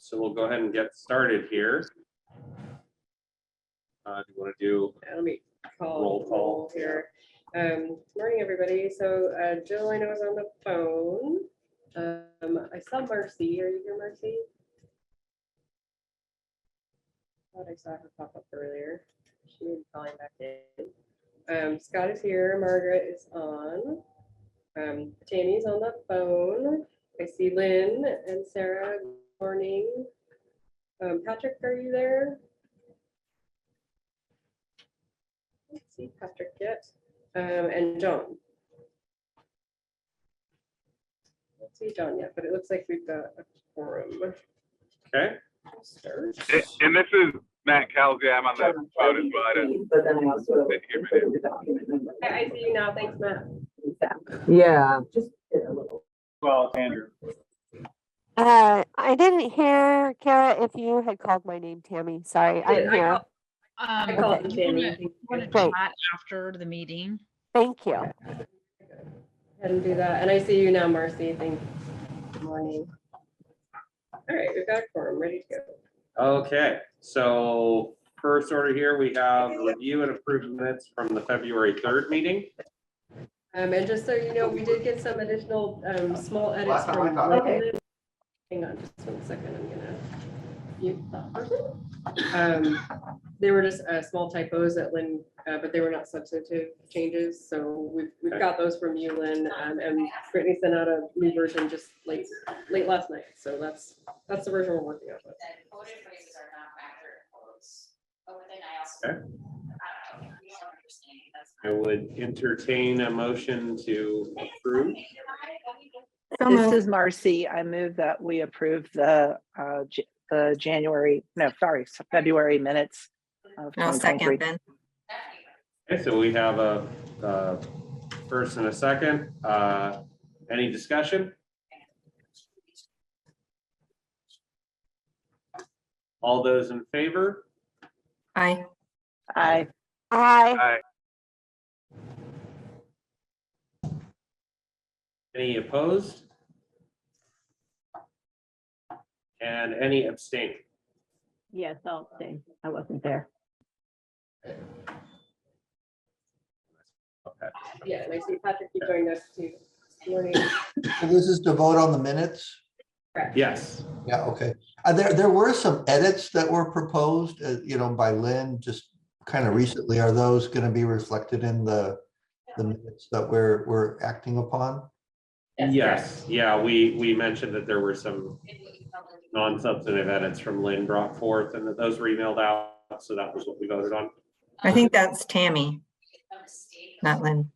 so we'll go ahead and get started here. Do you want to do Let me roll call here. Morning, everybody. So Jill, I know, is on the phone. I saw Marcy. Are you here, Marcy? Thought I saw her pop up earlier. She may be calling back in. Scott is here. Margaret is on. Tammy's on the phone. I see Lynn and Sarah. Good morning. Patrick, are you there? I don't see Patrick yet. And John. I don't see John yet, but it looks like we've got a quorum. okay? Start. And this is Matt Calzi. I'm on the phone as well. I didn't hear my name. I see you now. Thanks, Matt. Yeah, just a little. Well, Andrew. I didn't hear, Kara, if you had called my name, Tammy. Sorry, I'm here. I called Okay. Tammy. Want to Great. chat after the meeting? Thank you. Go ahead and do that. And I see you now, Marcy. Thanks. Good morning. All right, we've got a quorum ready to go. Okay, so first order here, we have review and approve minutes from the February 3rd meeting. And just so you know, we did get some additional small edits Last time I from. thought- Okay. Hang on just 1 second. I'm gonna mute that person. They were just small typos that Lynn, but they were not substantive changes. So we've got those from you, Lynn, and Brittany sent out a new version just late last night. So that's the version we're working on. That quoted phrases are not accurate quotes. But then I also, Okay. I don't know, we don't understand. I would entertain a motion to approve. This is Marcy. I move that we approve the February minutes of I'll 2023. second then. Okay, so we have a first and a second. Any discussion? All those in favor? Aye. Aye. Hi. Any opposed? And any abstaining? Yes, I'll abstain. I wasn't there. Okay. Yeah, and I see Patrick, you joined us too. This morning. So this is to vote on the minutes? Correct. Yes. Yeah, okay. There were some edits that were proposed, by Lynn, just kind of recently. Are those going to be reflected in the minutes that we're acting upon? Yes, yeah, we mentioned that there were some non-substantive edits from Lynn brought forth and that those were emailed out, so that was what we voted on. I think that's Tammy, not Lynn.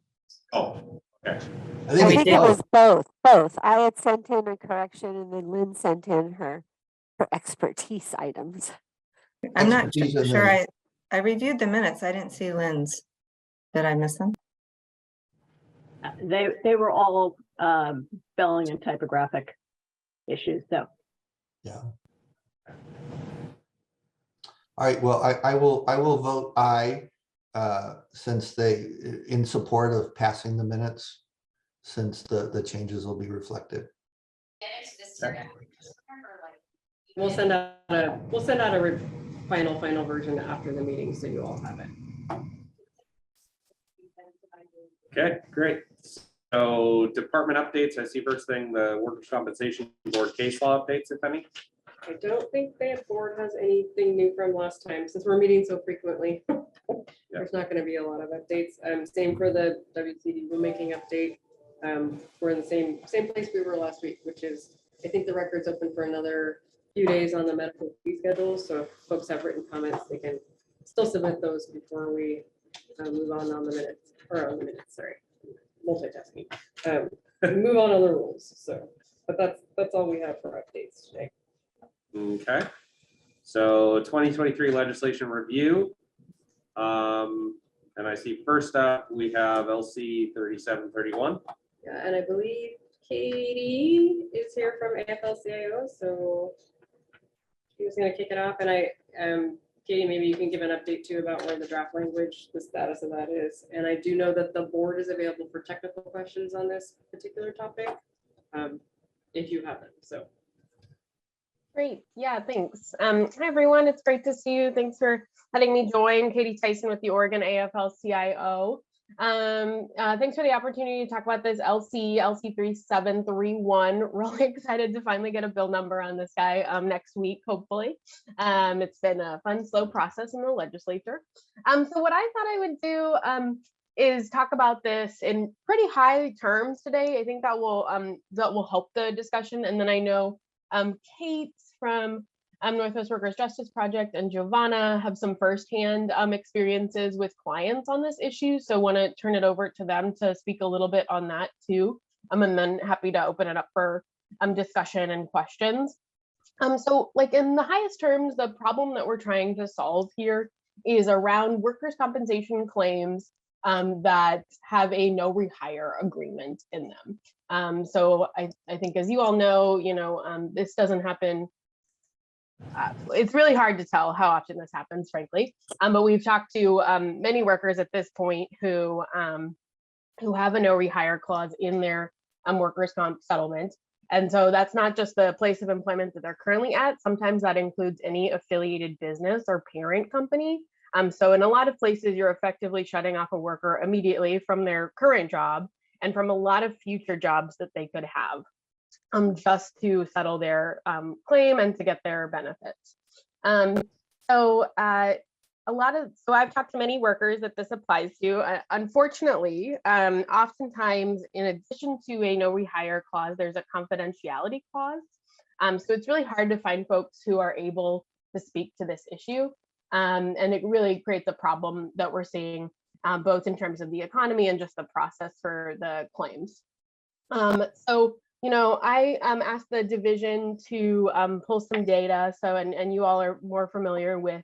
Oh, okay. I I think think it's it was both. both. I had sent in a correction and then Lynn sent in her expertise items. I'm not Expertise in sure. there. I reviewed the minutes. I didn't see Lynn's. Did I miss them? They were all spelling and typographic issues. So Yeah. All right, well, I will vote aye, since in support of passing the minutes, since the changes will be reflected. We'll send out a final version after the meeting, so you all have it. Okay, great. So department updates, I see first thing, the Workers' Compensation Board case law updates, if any. I don't think the board has anything new from last time, since we're meeting so frequently. There's not gonna be a lot of updates. Same for the WCD rulemaking update. We're in the same place we were last week, which is, I think the record's open for another few days on the medical fee schedule. So if folks have written comments, they can still submit those before we move on the minutes, sorry, multitasking. Move on the rules. So, but that's all we have for updates today. Okay. So 2023 legislation review. And I see first up, we have LC 3731. Yeah, and I believe Katie is here from AFL-CIO, so she was going to kick it off. And Katie, maybe you can give an update too about where the draft language, the status of that is. And I do know that the board is available for technical questions on this particular topic, if you have them. So. Great. Yeah, thanks. Hi, everyone. It's great to see you. Thanks for letting me join. Katie Tyson with the Oregon AFL-CIO. Thanks for the opportunity to talk about this LC 3731. Really excited to finally get a bill number on this guy next week, hopefully. It's been a fun, slow process in the legislature. So what I thought I would do is talk about this in pretty high terms today. I think that will help the discussion. And then I know Kate from Northwest Workers Justice Project and Giovanna have some firsthand experiences with clients on this issue. So want to turn it over to them to speak a little bit on that too. And then happy to open it up for discussion and questions. So like in the highest terms, the problem that we're trying to solve here is around workers' compensation claims that have a no rehire agreement in them. So I think, as you all know, this doesn't happen. It's really hard to tell how often this happens, frankly. But we've talked to many workers at this point who have a no rehire clause in their workers' comp settlement. And so that's not just the place of employment that they're currently at. Sometimes that includes any affiliated business or parent company. So in a lot of places, you're effectively shutting off a worker immediately from their current job and from a lot of future jobs that they could have. Just to settle their claim and to get their benefits. So I've talked to many workers that this applies to. Unfortunately, oftentimes, in addition to a no rehire clause, there's a confidentiality clause. So it's really hard to find folks who are able to speak to this issue. And it really creates a problem that we're seeing both in terms of the economy and just the process for the claims. I asked the division to pull some data. So, and you all are more familiar with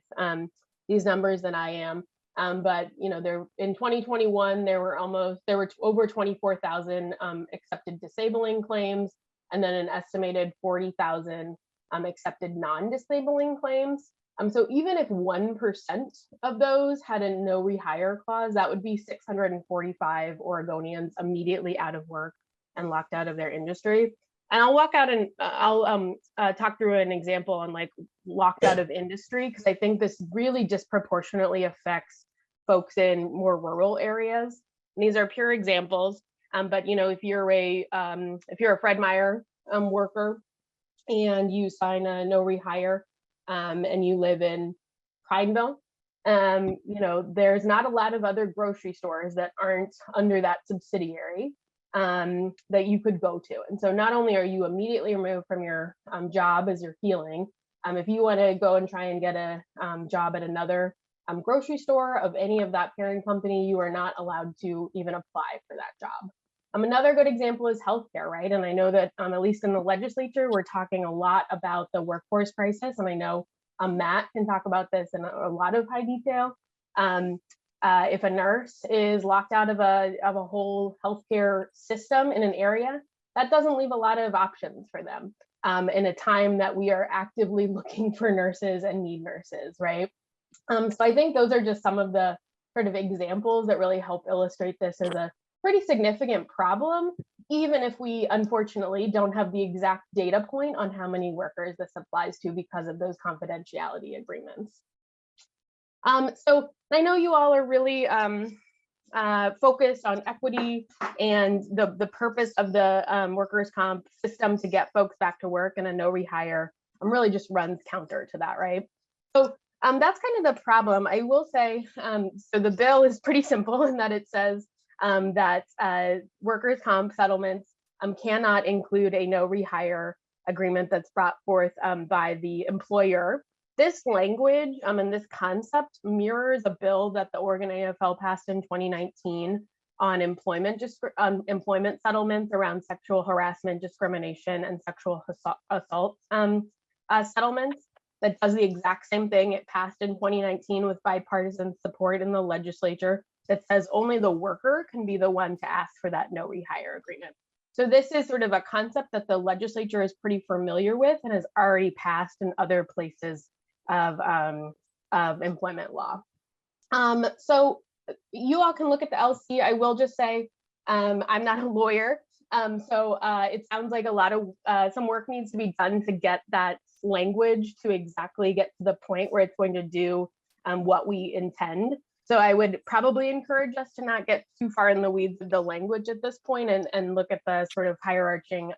these numbers than I am. But there in 2021 there were over 24,000 accepted disabling claims, and then an estimated 40,000 accepted non-disabling claims. So even if 1% of those had a no rehire clause, that would be 645 Oregonians immediately out of work and locked out of their industry. And I'll walk out and I'll talk through an example on like locked out of industry, because I think this really disproportionately affects folks in more rural areas. And these are pure examples. But if you're a Fred Meyer worker and you sign a no rehire and you live in Prineville, there's not a lot of other grocery stores that aren't under that subsidiary that you could go to. And so not only are you immediately removed from your job as you're healing, if you want to go and try and get a job at another grocery store of any of that parent company, you are not allowed to even apply for that job. Another good example is healthcare, right? And I know that at least in the legislature, we're talking a lot about the workforce crisis. And I know Matt can talk about this in a lot of high detail. If a nurse is locked out of a whole healthcare system in an area, that doesn't leave a lot of options for them in a time that we are actively looking for nurses and need nurses, right? So I think those are just some of the sort of examples that really help illustrate this as a pretty significant problem, even if we unfortunately don't have the exact data point on how many workers this applies to because of those confidentiality agreements. So I know you all are really focused on equity and the purpose of the workers' comp system to get folks back to work, and a no rehire really just runs counter to that, right? So that's kind of the problem. I will say, so the bill is pretty simple in that it says that workers' comp settlements cannot include a no rehire agreement that's brought forth by the employer. This language and this concept mirrors a bill that the Oregon AFL passed in 2019 on employment settlements around sexual harassment, discrimination, and sexual assault settlements. That does the exact same thing. It passed in 2019 with bipartisan support in the legislature that says only the worker can be the one to ask for that no rehire agreement. So this is sort of a concept that the legislature is pretty familiar with and has already passed in other places of employment law. So you all can look at the LC. I will just say I'm not a lawyer, so it sounds like a lot of some work needs to be done to get that language to exactly get to the point where it's going to do what we intend. So I would probably encourage us to not get too far in the weeds of the language at this point and look at the sort of hierarching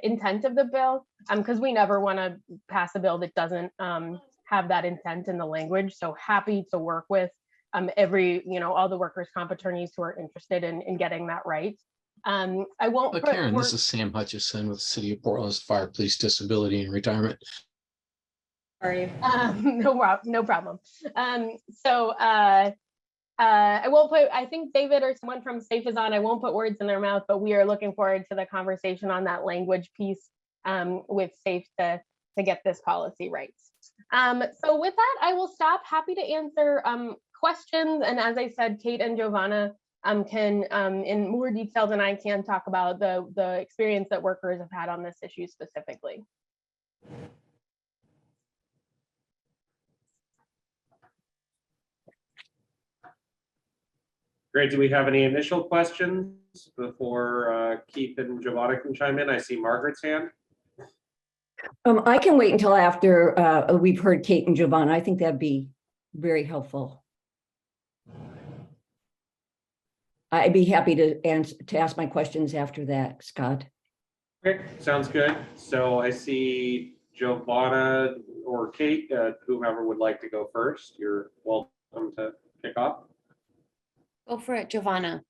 intent of the bill, because we never want to pass a bill that doesn't have that intent in the language. So happy to work with all the workers' comp attorneys who are interested in getting that right. I won't put Karen, this is Sam Hutchison with the City of Portland's Fire Police Disability and Retirement. Sorry. No problem. I won't put, I think David or someone from SAFE is on, I won't put words in their mouth, but we are looking forward to the conversation on that language piece with SAFE to get this policy right. So with that, I will stop. Happy to answer questions. And as I said, Kate and Giovanna can, in more detail than I can, talk about the experience that workers have had on this issue specifically. Great. Do we have any initial questions before Keith and Giovanna can chime in? I see Margaret's hand. I can wait until after we've heard Kate and Giovanna. I think that'd be very helpful. I'd be happy to ask my questions after that, Scott. Okay, sounds good. So I see Giovanna or Kate, whomever would like to go first. You're welcome to kick off. Go for it, Giovanna.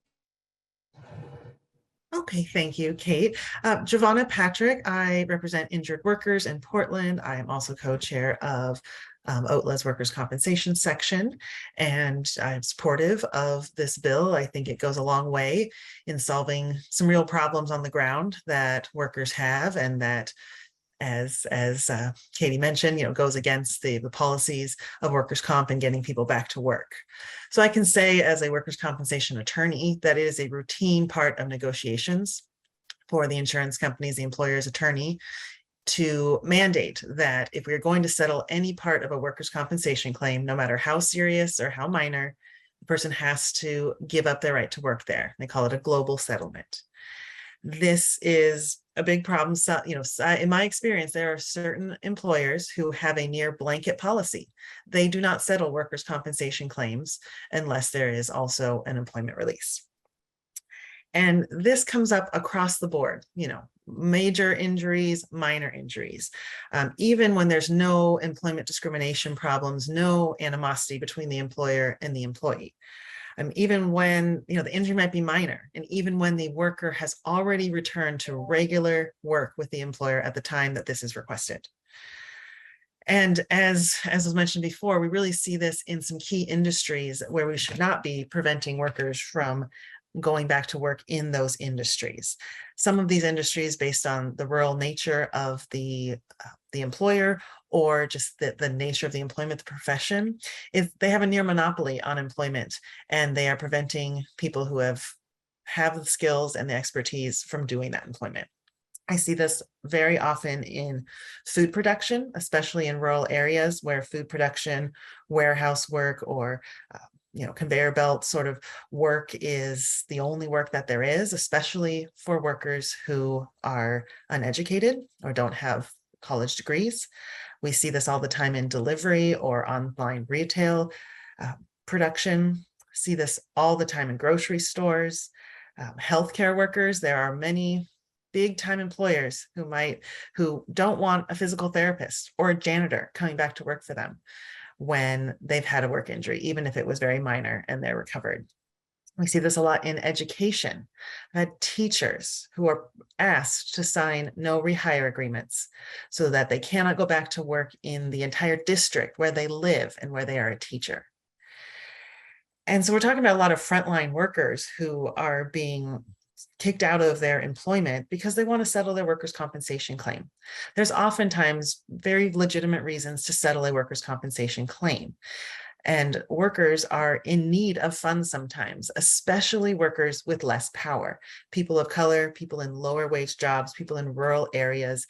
Okay, thank you, Kate. Giovanna Patrick, I represent injured workers in Portland. I am also co-chair of OTLA's Workers' Compensation section, and I'm supportive of this bill. I think it goes a long way in solving some real problems on the ground that workers have, and that, as Katie mentioned, goes against the policies of workers' comp and getting people back to work. So I can say, as a workers' compensation attorney, that it is a routine part of negotiations for the insurance companies, the employer's attorney, to mandate that if we're going to settle any part of a workers' compensation claim, no matter how serious or how minor, the person has to give up their right to work there. They call it a global settlement. This is a big problem. So, in my experience, there are certain employers who have a near blanket policy. They do not settle workers' compensation claims unless there is also an employment release. And this comes up across the board, major injuries, minor injuries. Even when there's no employment discrimination problems, no animosity between the employer and the employee. Even when the injury might be minor, and even when the worker has already returned to regular work with the employer at the time that this is requested. And as was mentioned before, we really see this in some key industries where we should not be preventing workers from going back to work in those industries. Some of these industries, based on the rural nature of the employer, or just the nature of the employment, the profession, is they have a near monopoly on employment, and they are preventing people who have the skills and the expertise from doing that employment. I see this very often in food production, especially in rural areas where food production, warehouse work, or conveyor belt sort of work is the only work that there is, especially for workers who are uneducated or don't have college degrees. We see this all the time in delivery or online retail production. See this all the time in grocery stores, healthcare workers. There are many big time employers who don't want a physical therapist or a janitor coming back to work for them when they've had a work injury, even if it was very minor and they're recovered. We see this a lot in education. I've had teachers who are asked to sign no rehire agreements so that they cannot go back to work in the entire district where they live and where they are a teacher. And so we're talking about a lot of frontline workers who are being kicked out of their employment because they want to settle their workers' compensation claim. There's oftentimes very legitimate reasons to settle a workers' compensation claim. And workers are in need of funds sometimes, especially workers with less power, people of color, people in lower wage jobs, people in rural areas.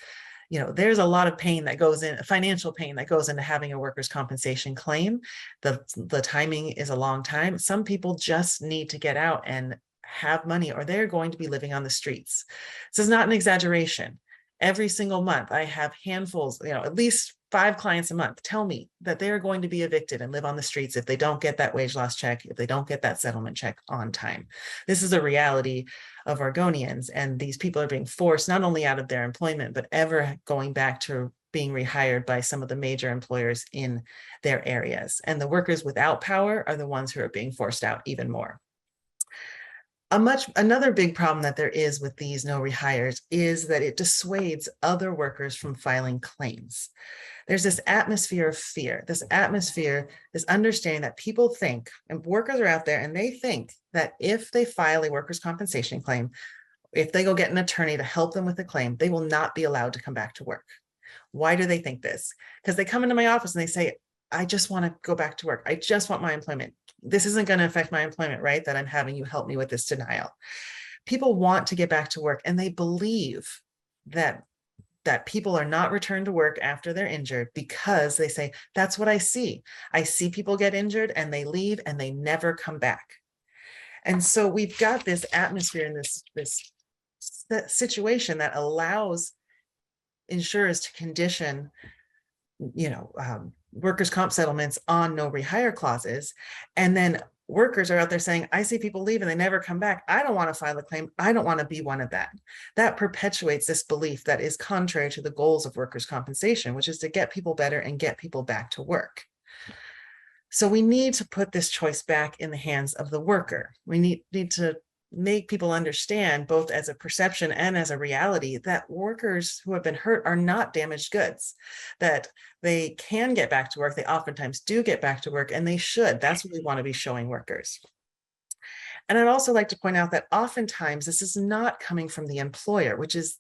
There's a lot of pain that goes in, financial pain that goes into having a workers' compensation claim. The timing is a long time. Some people just need to get out and have money, or they're going to be living on the streets. This is not an exaggeration. Every single month, I have handfuls, at least 5 clients a month tell me that they're going to be evicted and live on the streets if they don't get that wage loss check, if they don't get that settlement check on time. This is a reality of Oregonians, and these people are being forced not only out of their employment, but ever going back to being rehired by some of the major employers in their areas. And the workers without power are the ones who are being forced out even more. Another big problem that there is with these no rehires is that it dissuades other workers from filing claims. There's this atmosphere of fear, this understanding that people think, and workers are out there and they think that if they file a workers' compensation claim, if they go get an attorney to help them with the claim, they will not be allowed to come back to work. Why do they think this? Because they come into my office and they say, I just want to go back to work. I just want my employment. This isn't going to affect my employment, right? That I'm having you help me with this denial. People want to get back to work, and they believe that people are not returned to work after they're injured because they say, that's what I see. I see people get injured and they leave and they never come back. And so we've got this atmosphere and this situation that allows insurers to condition, workers' comp settlements on no rehire clauses. And then workers are out there saying, I see people leave and they never come back. I don't want to file a claim. I don't want to be one of that. That perpetuates this belief that is contrary to the goals of workers' compensation, which is to get people better and get people back to work. So we need to put this choice back in the hands of the worker. We need to make people understand, both as a perception and as a reality, that workers who have been hurt are not damaged goods, that they can get back to work. They oftentimes do get back to work, and they should. That's what we want to be showing workers. And I'd also like to point out that oftentimes this is not coming from the employer, which is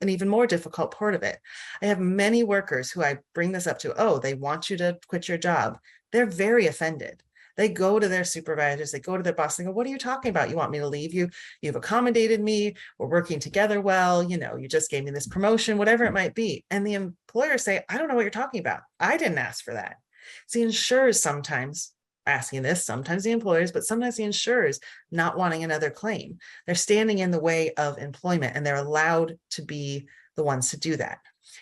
an even more difficult part of it. I have many workers who I bring this up to, oh, they want you to quit your job. They're very offended. They go to their supervisors, they go to their boss, they go, what are you talking about? You want me to leave you? You've accommodated me, we're working together well, you just gave me this promotion, whatever it might be. And the employers say, I don't know what you're talking about. I didn't ask for that. See, insurers sometimes asking this, sometimes the employers, but sometimes the insurers not wanting another claim. They're standing in the way of employment, and they're allowed to be the ones to do that.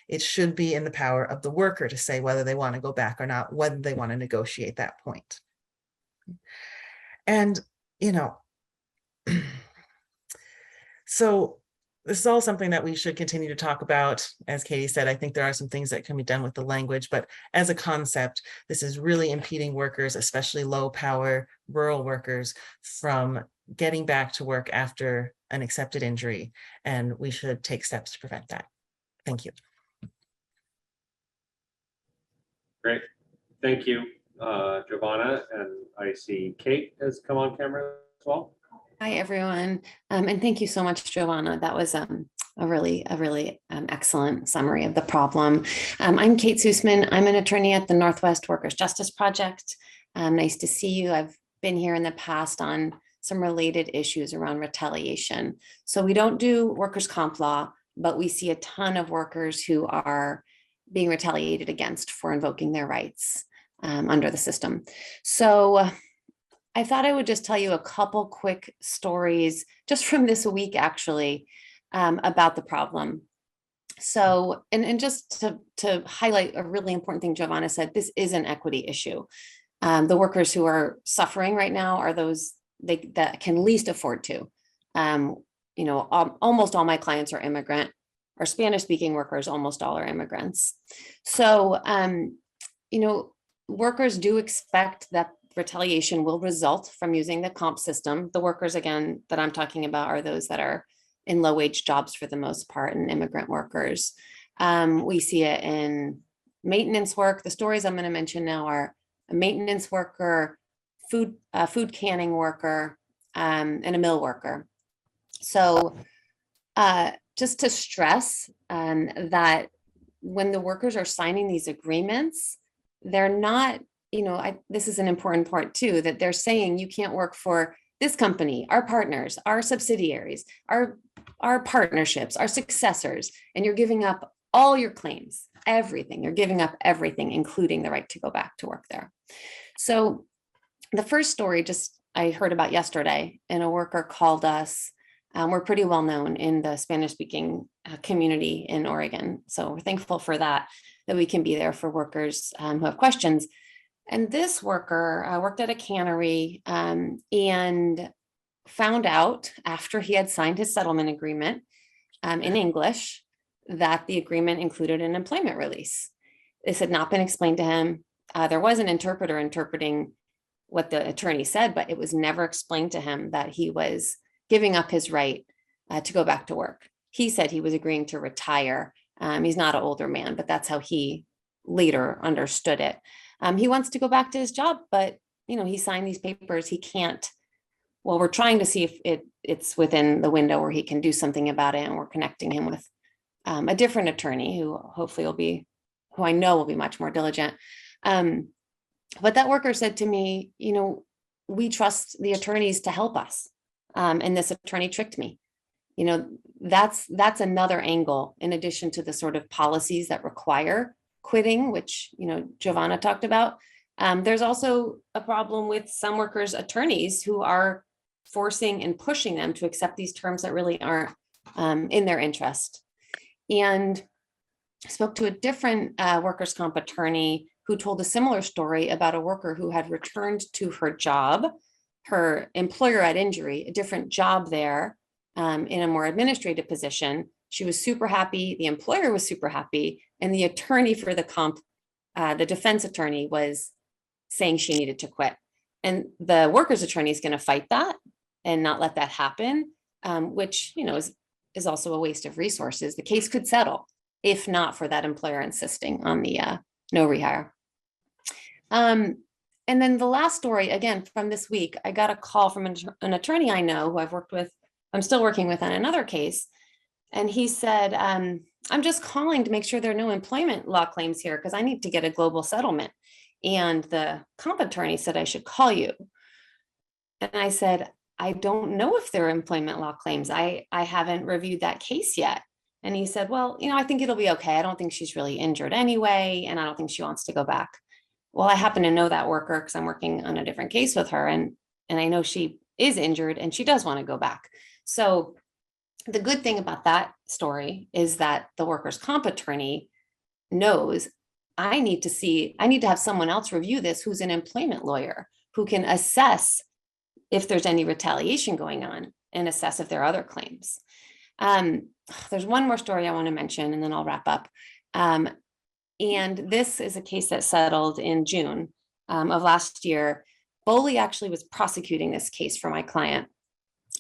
It should be in the power of the worker to say whether they want to go back or not, whether they want to negotiate that point. And, so this is all something that we should continue to talk about. As Katie said, I think there are some things that can be done with the language, but as a concept, this is really impeding workers, especially low power rural workers, from getting back to work after an accepted injury. And we should take steps to prevent that. Thank you. Great. Thank you, Giovanna. And I see Kate has come on camera as well. Hi, everyone. And thank you so much, Giovanna. That was a really excellent summary of the problem. I'm Kate Sussman. I'm an attorney at the Northwest Workers Justice Project. Nice to see you. I've been here in the past on some related issues around retaliation. So we don't do workers' comp law, but we see a ton of workers who are being retaliated against for invoking their rights under the system. So I thought I would just tell you a couple quick stories just from this week, actually, about the problem. So, and just to highlight a really important thing Giovanna said, this is an equity issue. The workers who are suffering right now are those that can least afford to. Almost all my clients are immigrant or Spanish-speaking workers, almost all are immigrants. So, workers do expect that retaliation will result from using the comp system. The workers, again, that I'm talking about are those that are in low wage jobs for the most part, and immigrant workers. We see it in maintenance work. The stories I'm going to mention now are a maintenance worker, food canning worker, and a mill worker. So just to stress that when the workers are signing these agreements, they're not, this is an important part too, that they're saying you can't work for this company, our partners, our subsidiaries, our partnerships, our successors, and you're giving up all your claims, everything. You're giving up everything, including the right to go back to work there. So the first story I heard about yesterday, and a worker called us We're pretty well known in the Spanish speaking community in Oregon. So we're thankful for that we can be there for workers who have questions. And this worker worked at a cannery and found out after he had signed his settlement agreement in English that the agreement included an employment release. This had not been explained to him. There was an interpreter interpreting what the attorney said, but it was never explained to him that he was giving up his right to go back to work. He said he was agreeing to retire. He's not an older man, but that's how he later understood it. He wants to go back to his job, but he signed these papers. He can't. Well, we're trying to see if it's within the window where he can do something about it, and we're connecting him with a different attorney who hopefully who I know will be much more diligent. But that worker said to me, we trust the attorneys to help us. And this attorney tricked me. That's another angle in addition to the sort of policies that require quitting, which, Giovanna talked about. There's also a problem with some workers' attorneys who are forcing and pushing them to accept these terms that really aren't in their interest. And I spoke to a different workers' comp attorney who told a similar story about a worker who had returned to her job. Her employer had injury, a different job there in a more administrative position. She was super happy. The employer was super happy. And the attorney for the comp, the defense attorney, was saying she needed to quit. And the workers' attorney is going to fight that and not let that happen, which, is also a waste of resources. The case could settle if not for that employer insisting on the no rehire. And then the last story, again, from this week, I got a call from an attorney I know who I've worked with, I'm still working with on another case. And he said, I'm just calling to make sure there are no employment law claims here because I need to get a global settlement. And the comp attorney said I should call you. And I said, I don't know if there are employment law claims. I haven't reviewed that case yet. And he said, well, I think it'll be okay. I don't think she's really injured anyway. And I don't think she wants to go back. Well, I happen to know that worker because I'm working on a different case with her. And I know she is injured and she does want to go back. So the good thing about that story is that the workers' comp attorney knows I need to have someone else review this who's an employment lawyer who can assess if there's any retaliation going on and assess if there are other claims. There's one more story I want to mention and then I'll wrap up. And this is a case that settled in June of last year. Boley actually was prosecuting this case for my client,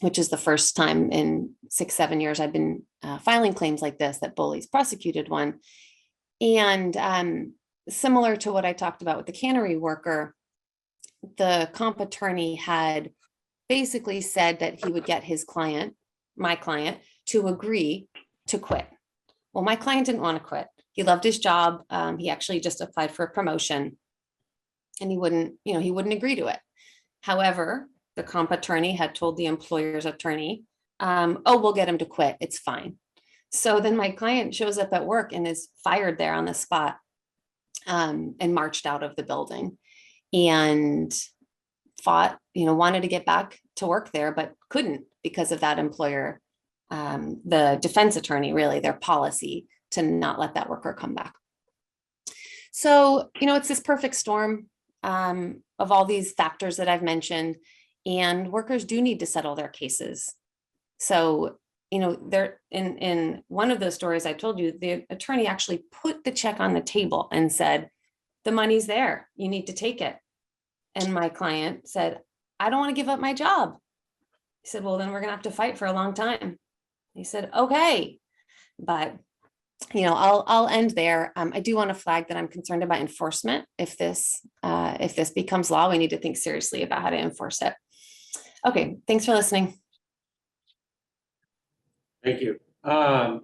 which is the first time in 6-7 years I've been filing claims like this, that Boley's prosecuted one. And similar to what I talked about with the cannery worker, the comp attorney had basically said that he would get his client, my client, to agree to quit. Well, my client didn't want to quit. He loved his job. He actually just applied for a promotion and he wouldn't agree to it. However, the comp attorney had told the employer's attorney, we'll get him to quit. It's fine. So then my client shows up at work and is fired there on the spot and marched out of the building and fought, wanted to get back to work there, but couldn't because of that employer, the defense attorney, really their policy to not let that worker come back. So, it's this perfect storm of all these factors that I've mentioned, and workers do need to settle their cases. So, there in one of those stories I told you, the attorney actually put the check on the table and said, the money's there, you need to take it. And my client said, I don't want to give up my job. He said, well, then we're going to have to fight for a long time. He said, okay, but I'll end there. I do want to flag that I'm concerned about enforcement. If this becomes law, we need to think seriously about how to enforce it. Okay, thanks for listening. Thank you. So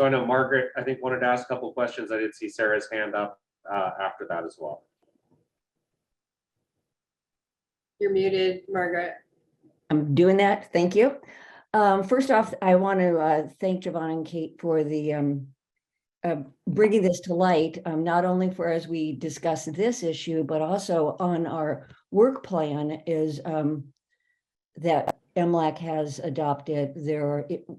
I know Margaret, I think, wanted to ask a couple of questions. I did see Sarah's hand up after that as well. You're muted, Margaret. I'm doing that. Thank you. First off, I want to thank Giovanna and Kate for the bringing this to light, not only for as we discuss this issue, but also on our work plan is that MLAC has adopted,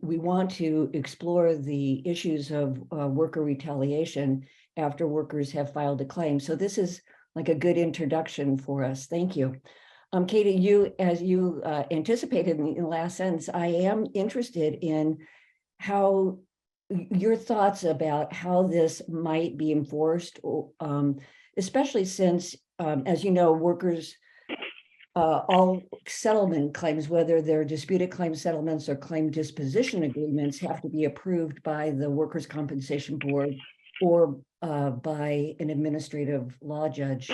we want to explore the issues of worker retaliation after workers have filed a claim. So this is like a good introduction for us. Thank you. Katie, as you anticipated in the last sentence, I am interested in how your thoughts about how this might be enforced, especially since, as you know, workers, all settlement claims, whether they're disputed claim settlements or claim disposition agreements, have to be approved by the Workers' Compensation Board or by an administrative law judge.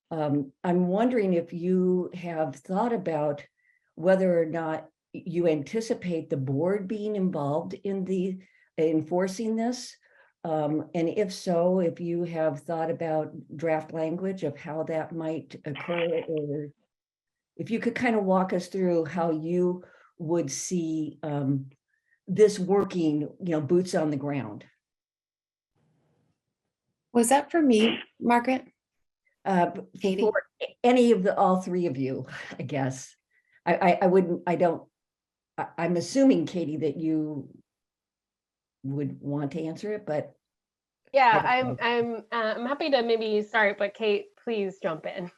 I'm wondering if you have thought about whether or not you anticipate the board being involved in the enforcing this. And if so, if you have thought about draft language of how that might occur, or if you could kind of walk us through how you would see this working, boots on the ground. Was that for me, Margaret? Katie? For any of all three of you, I guess. I'm assuming, Katie, that you would want to answer it, but Yeah, I'm happy to maybe start, but Kate, please jump in.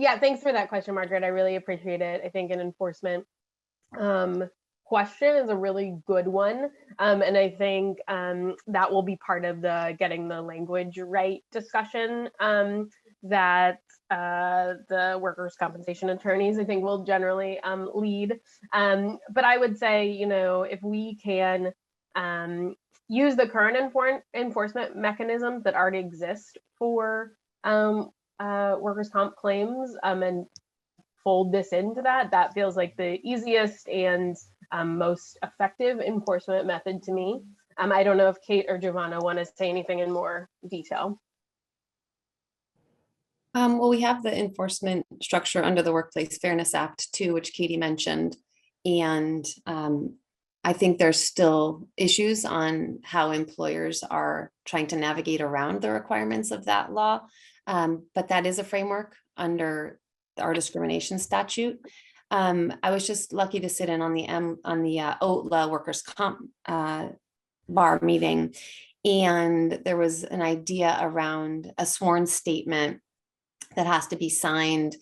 Yeah, thanks for that question, Margaret. I really appreciate it. I think an enforcement question is a really good one. And I think that will be part of the getting the language right discussion that the workers' compensation attorneys, I think, will generally lead. But I would say, if we can use the current enforcement mechanisms that already exist for workers' comp claims and fold this into that feels like the easiest and most effective enforcement method to me. I don't know if Kate or Giovanna want to say anything in more detail. Well, we have the enforcement structure under the Workplace Fairness Act too, which Katie mentioned. And I think there's still issues on how employers are trying to navigate around the requirements of that law. But that is a framework under our discrimination statute. I was just lucky to sit in on the OTLA workers' comp bar meeting, and there was an idea around a sworn statement that has to be signed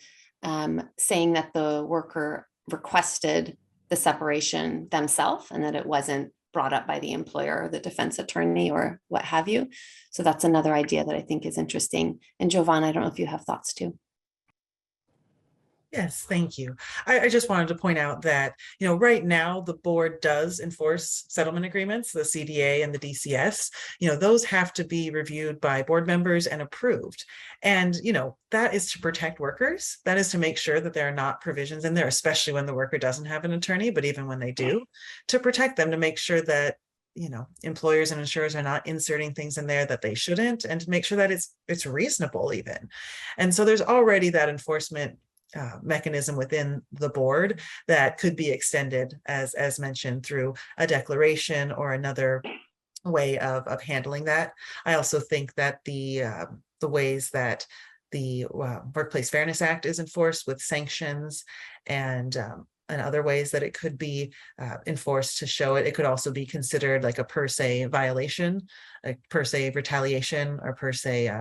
saying that the worker requested the separation themselves and that it wasn't brought up by the employer or the defense attorney or what have you. So that's another idea that I think is interesting. And Giovanna, I don't know if you have thoughts too. Yes, thank you. I just wanted to point out that, right now the board does enforce settlement agreements, the CDA and the DCS. Those have to be reviewed by board members and approved. And, that is to protect workers. That is to make sure that there are not provisions in there, especially when the worker doesn't have an attorney, but even when they do, to protect them, to make sure that employers and insurers are not inserting things in there that they shouldn't, and to make sure that it's reasonable even. And so there's already that enforcement mechanism within the board that could be extended, as mentioned, through a declaration or another way of handling that. I also think that the ways that the Workplace Fairness Act is enforced with sanctions and other ways that it could be enforced to show it. It could also be considered like a per se violation, a per se retaliation, or per se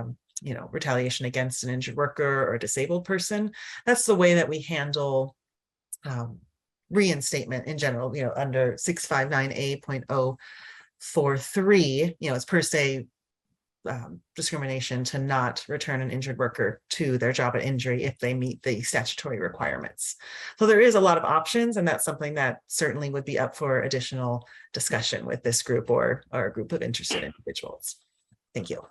retaliation against an injured worker or a disabled person. That's the way that we handle reinstatement in general, under 659A.043, it's per se discrimination to not return an injured worker to their job at injury if they meet the statutory requirements. So there is a lot of options, and that's something that certainly would be up for additional discussion with this group or a group of interested individuals. Thank you.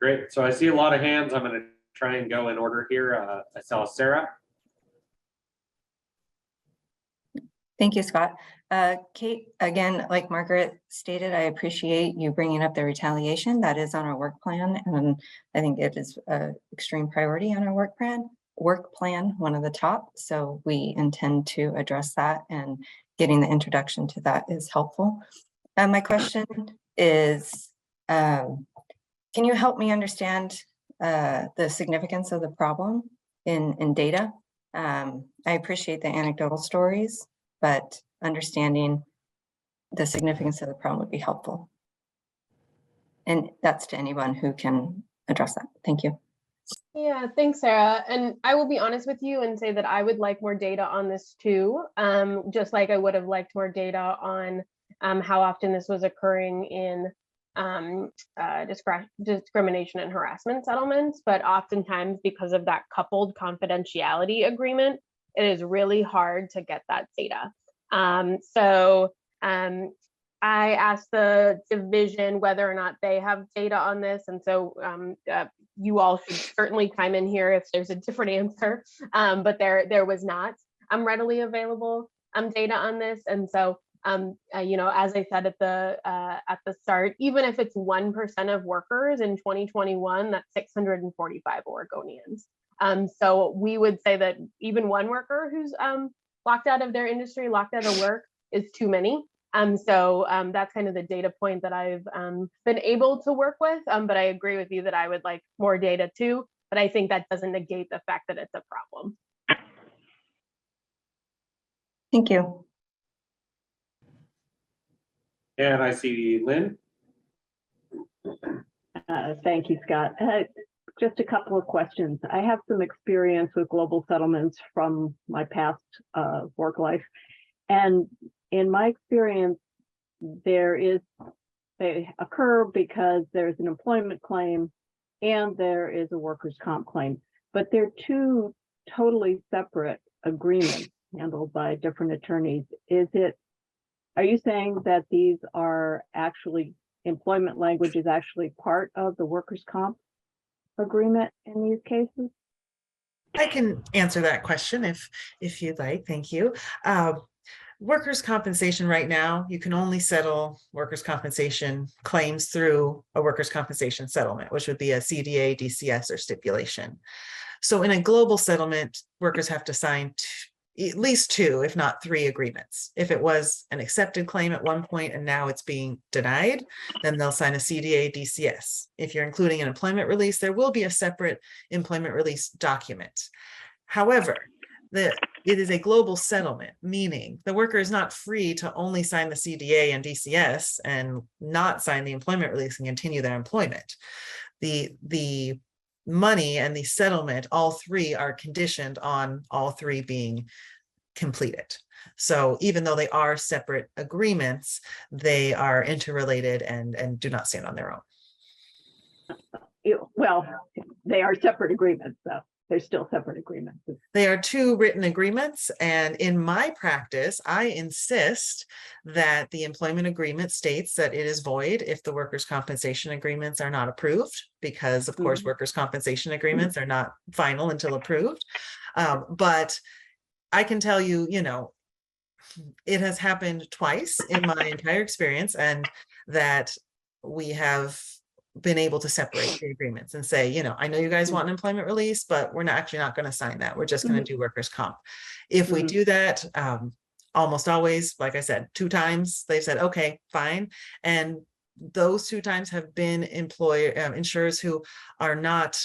Great. So I see a lot of hands. I'm going to try and go in order here. I saw Sarah. Thank you, Scott. Kate, again, like Margaret stated, I appreciate you bringing up the retaliation that is on our work plan. And I think it is an extreme priority on our work plan, one of the top. So we intend to address that, and getting the introduction to that is helpful. My question is, can you help me understand the significance of the problem? in data. I appreciate the anecdotal stories, but understanding the significance of the problem would be helpful. And that's to anyone who can address that. Thank you. Yeah, thanks, Sarah. And I will be honest with you and say that I would like more data on this too. Just like I would have liked more data on how often this was occurring in discrimination and harassment settlements. But oftentimes, because of that coupled confidentiality agreement, it is really hard to get that data. I asked the division whether or not they have data on this. And so you all should certainly chime in here if there's a different answer, but there was not readily available data on this. And so, you know, as I said at the start, even if it's 1% of workers in 2021, that's 645 Oregonians. So we would say that even one worker who's locked out of their industry, locked out of work is too many. So that's kind of the data point that I've been able to work with. But I agree with you that I would like more data too. But I think that doesn't negate the fact that it's a problem. Thank you. And I see Lynn. Thank you, Scott. Just a couple of questions. I have some experience with global settlements from my past work life. And in my experience, they occur because there's an employment claim and there is a workers' comp claim, but they're two totally separate agreements handled by different attorneys. Are you saying that these are actually, employment language is actually part of the workers' comp agreement in these cases? I can answer that question if you'd like. Thank you. Workers' compensation right now, you can only settle workers' compensation claims through a workers' compensation settlement, which would be a CDA, DCS, or stipulation. So in a global settlement, workers have to sign at least 2, if not 3 agreements. If it was an accepted claim at one point and now it's being denied, then they'll sign a CDA, DCS. If you're including an employment release, there will be a separate employment release document. However, it is a global settlement, meaning the worker is not free to only sign the CDA and DCS and not sign the employment release and continue their employment. The money and the settlement, all 3 are conditioned on all 3 being completed. So even though they are separate agreements, they are interrelated and do not stand on their own. Well, they are separate agreements, though. They're still separate agreements. They are 2 written agreements. And in my practice, I insist that the employment agreement states that it is void if the workers' compensation agreements are not approved, because of course, workers' compensation agreements are not final until approved. But I can tell you, you know, it has happened twice in my entire experience, and that we have been able to separate the agreements and say, you know, I know you guys want an employment release, but we're not going to sign that. We're just going to do workers' comp. If we do that, almost always, like I said, 2 times, they've said, okay, fine. And those 2 times have been insurers who are not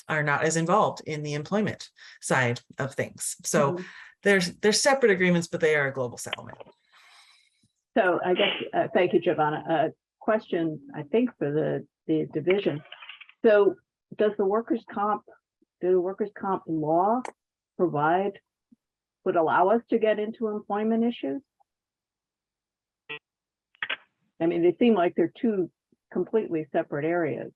as involved in the employment side of things. So there's separate agreements, but they are a global settlement. So I guess, thank you, Giovanna. Question, I think, for the division. So does the workers' comp law would allow us to get into employment issues? I mean, they seem like they're 2 completely separate areas,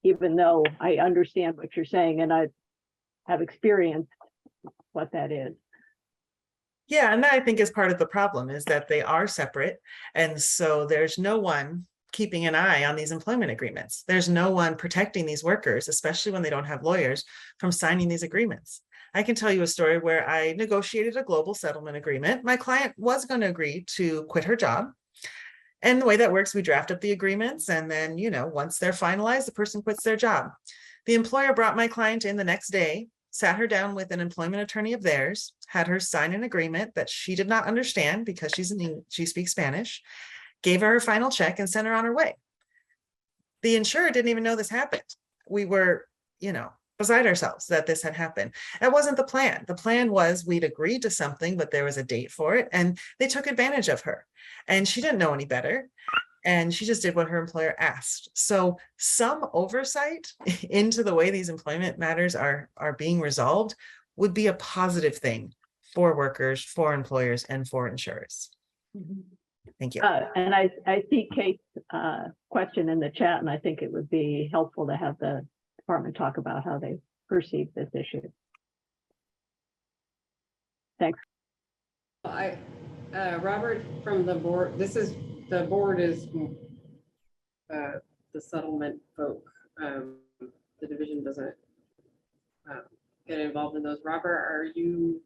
even though I understand what you're saying and I have experienced what that is. Yeah, and that I think is part of the problem, is that they are separate. And so there's no one keeping an eye on these employment agreements. There's no one protecting these workers, especially when they don't have lawyers, from signing these agreements. I can tell you a story where I negotiated a global settlement agreement. My client was going to agree to quit her job. And the way that works, we draft up the agreements. And then, you know, once they're finalized, the person quits their job. The employer brought my client in the next day, sat her down with an employment attorney of theirs, had her sign an agreement that she did not understand because she speaks Spanish, gave her final check and sent her on her way. The insurer didn't even know this happened. We were beside ourselves that this had happened. That wasn't the plan. The plan was we'd agreed to something, but there was a date for it, and they took advantage of her. And she didn't know any better. And she just did what her employer asked. So some oversight into the way these employment matters are being resolved would be a positive thing for workers, for employers, and for insurers. Thank you. And I see Kate's question in the chat, and I think it would be helpful to have the department talk about how they perceive this issue. Thanks. Robert from the board, the board is the settlement folk. The division doesn't get involved in those. Robert, are you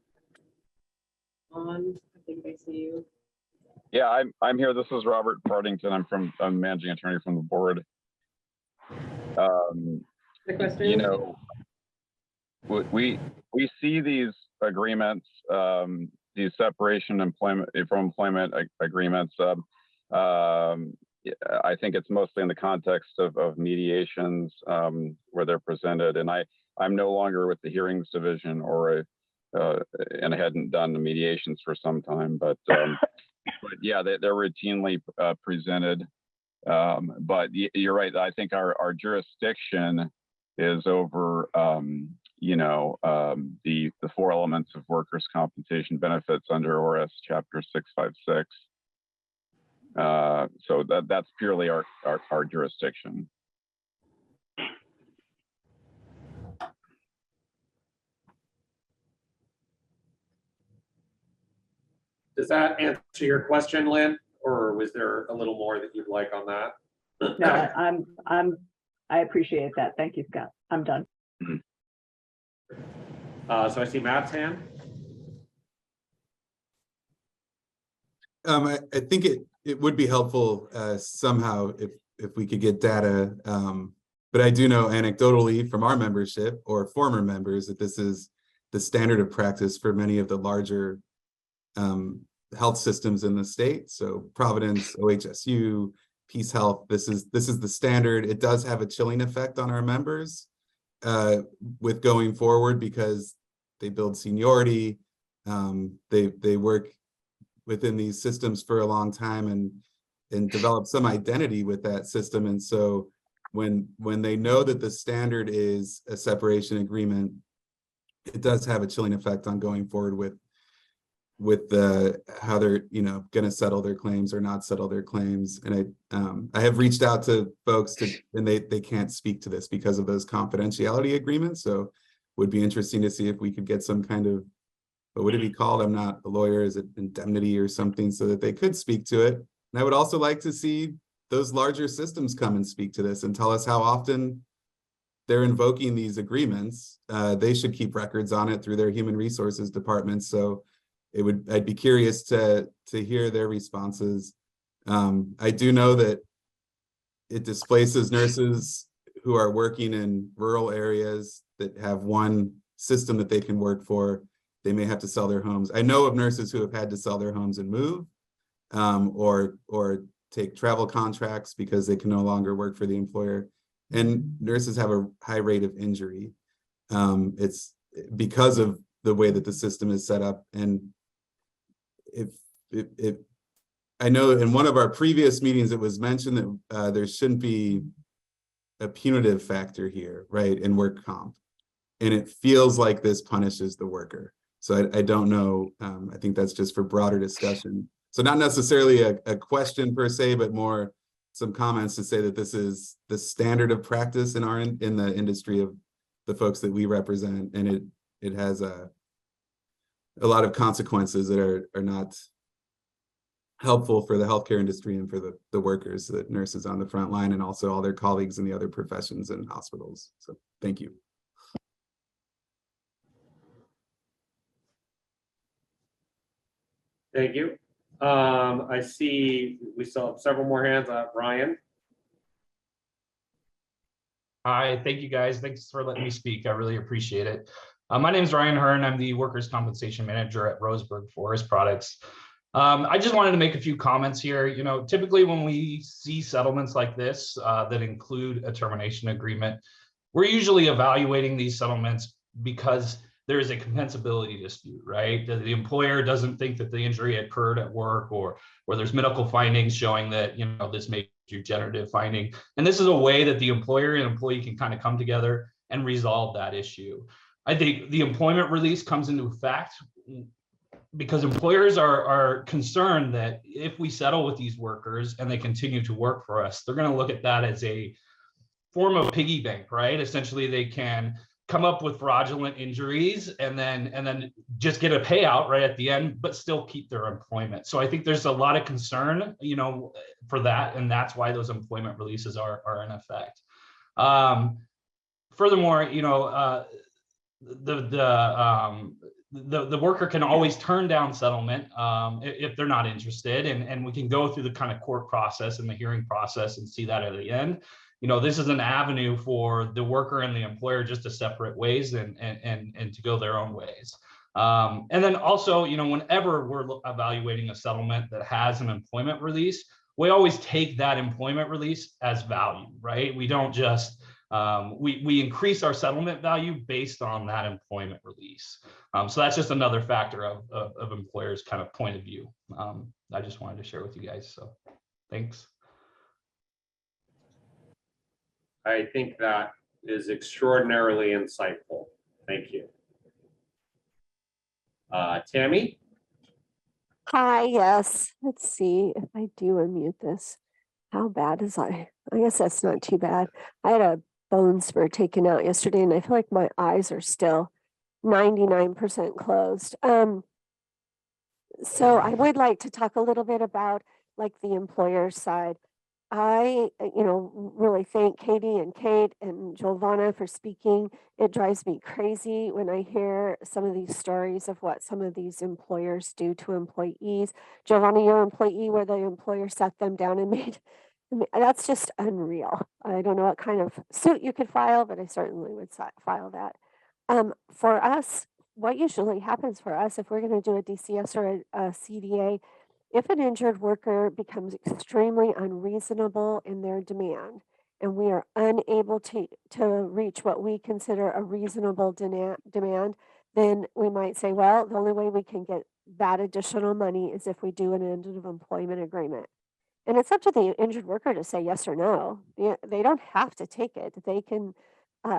on? I think I see you. Yeah, I'm here. This is Robert Partington. I'm managing attorney from the board. The question. We see these agreements, these separation employment from employment agreements. I think it's mostly in the context of mediations where they're presented, and I'm no longer with the hearings division and I hadn't done the mediations for some time, but yeah, they're routinely presented. But you're right. I think our jurisdiction is over, the 4 elements of workers' compensation benefits under ORS Chapter 656. So that's purely our jurisdiction. Does that answer your question, Lynn? Or was there a little more that you'd like on that? No, I appreciate that. Thank you, Scott. I'm done. So I see Matt's hand. I think it would be helpful somehow if we could get data. But I do know anecdotally from our membership or former members that this is the standard of practice for many of the larger health systems in the state. So Providence, OHSU, Peace Health, this is the standard. It does have a chilling effect on our members with going forward because they build seniority. They work within these systems for a long time and develop some identity with that system. And so when they know that the standard is a separation agreement, it does have a chilling effect on going forward with how they're going to settle their claims or not settle their claims. And I have reached out to folks and they can't speak to this because of those confidentiality agreements. So would be interesting to see if we could get some kind of, what would it be called? I'm not a lawyer. Is it indemnity or something so that they could speak to it? And I would also like to see those larger systems come and speak to this and tell us how often they're invoking these agreements. They should keep records on it through their human resources departments. So I'd be curious to hear their responses. I do know that it displaces nurses who are working in rural areas that have one system that they can work for. They may have to sell their homes. I know of nurses who have had to sell their homes and move, or take travel contracts because they can no longer work for the employer. And nurses have a high rate of injury. It's because of the way that the system is set up. And if I know in one of our previous meetings, it was mentioned that there shouldn't be a punitive factor here, right, in work comp. And it feels like this punishes the worker. So I don't know. I think that's just for broader discussion. So not necessarily a question per se, but more some comments to say that this is the standard of practice in the industry of the folks that we represent, and it has a lot of consequences that are not helpful for the healthcare industry and for the workers, the nurses on the front line, and also all their colleagues in the other professions and hospitals. So thank you. Thank you. I see we still have several more hands up. Ryan. Hi, thank you guys. Thanks for letting me speak. I really appreciate it. My name is Ryan Hearn. I'm the Workers' Compensation Manager at Roseburg Forest Products. I just wanted to make a few comments here. Typically when we see settlements like this that include a termination agreement, we're usually evaluating these settlements because there is a compensability dispute, right? That the employer doesn't think that the injury occurred at work, or there's medical findings showing that, you know, this may be degenerative finding. And this is a way that the employer and employee can kind of come together and resolve that issue. I think the employment release comes into effect because employers are concerned that if we settle with these workers and they continue to work for us, they're going to look at that as a form of piggy bank, right? Essentially, they can come up with fraudulent injuries and then just get a payout right at the end, but still keep their employment. So I think there's a lot of concern, you know, for that, and that's why those employment releases are in effect. Furthermore, you know, the worker can always turn down settlement if they're not interested, and we can go through the kind of court process and the hearing process and see that at the end. You know, this is an avenue for the worker and the employer just to separate ways and to go their own ways. And then also, you know, whenever we're evaluating a settlement that has an employment release, we always take that employment release as value, right? We don't just we increase our settlement value based on that employment release. So that's just another factor of employers' kind of point of view. I just wanted to share with you guys. So thanks. I think that is extraordinarily insightful. Thank you. Tammy? Hi, yes. Let's see if I do unmute this. How bad is I guess that's not too bad. I had a bone spur taken out yesterday and I feel like my eyes are still 99% closed. So I would like to talk a little bit about like the employer side. I, really thank Katie and Kate and Giovanna for speaking. It drives me crazy when I hear some of these stories of what some of these employers do to employees. Giovanna, your employee where the employer sat them down and made, that's just unreal. I don't know what kind of suit you could file, but I certainly would file that. For us, what usually happens for us if we're going to do a DCS or a CDA, if an injured worker becomes extremely unreasonable in their demand and we are unable to reach what we consider a reasonable demand, then we might say, well, the only way we can get that additional money is if we do an end of employment agreement. And it's up to the injured worker to say yes or no. They don't have to take it. They can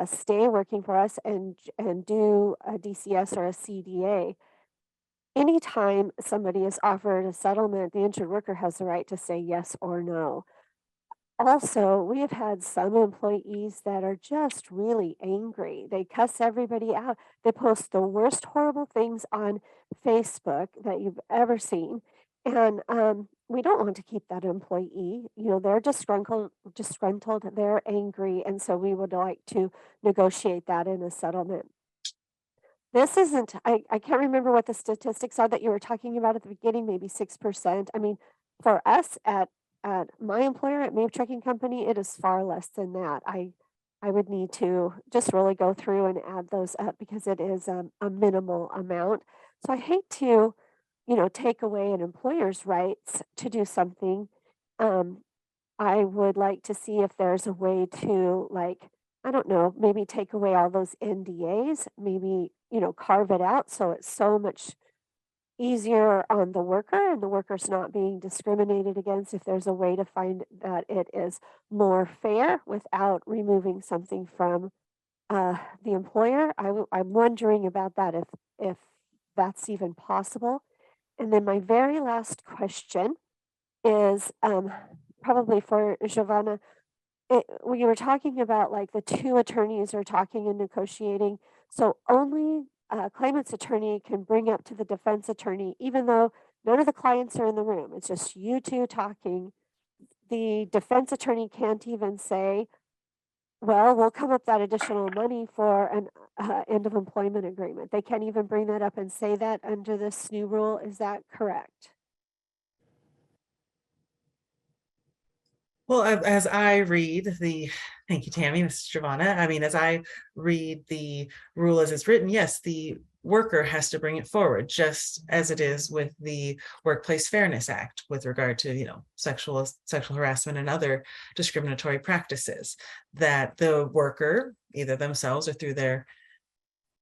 stay working for us and do a DCS or a CDA. Anytime somebody is offered a settlement, the injured worker has the right to say yes or no. Also, we have had some employees that are just really angry. They cuss everybody out. They post the worst horrible things on Facebook that you've ever seen. And we don't want to keep that employee. They're disgruntled, they're angry. And so we would like to negotiate that in a settlement. This isn't, I can't remember what the statistics are that you were talking about at the beginning, maybe 6%. I mean, for us at my employer at Maeve Trucking Company, it is far less than that. I would need to just really go through and add those up because it is a minimal amount. So I hate to, take away an employer's rights to do something. I would like to see if there's a way to, like, I don't know, maybe take away all those NDAs, maybe, carve it out so it's so much easier on the worker and the worker's not being discriminated against. If there's a way to find that it is more fair without removing something from the employer, I'm wondering about that if that's even possible. And then my very last question is probably for Giovanna. We were talking about like the two attorneys are talking and negotiating. So only claimant's attorney can bring up to the defense attorney, even though none of the clients are in the room. It's just you two talking. The defense attorney can't even say, well, we'll come up that additional money for an end of employment agreement. They can't even bring that up and say that under this new rule. Is that correct? Well, as I read thank you, Tammy, Ms. Giovanna. I mean, as I read the rule as it's written, yes, the worker has to bring it forward, just as it is with the Workplace Fairness Act with regard to, you know, sexual harassment and other discriminatory practices, that the worker, either themselves or through their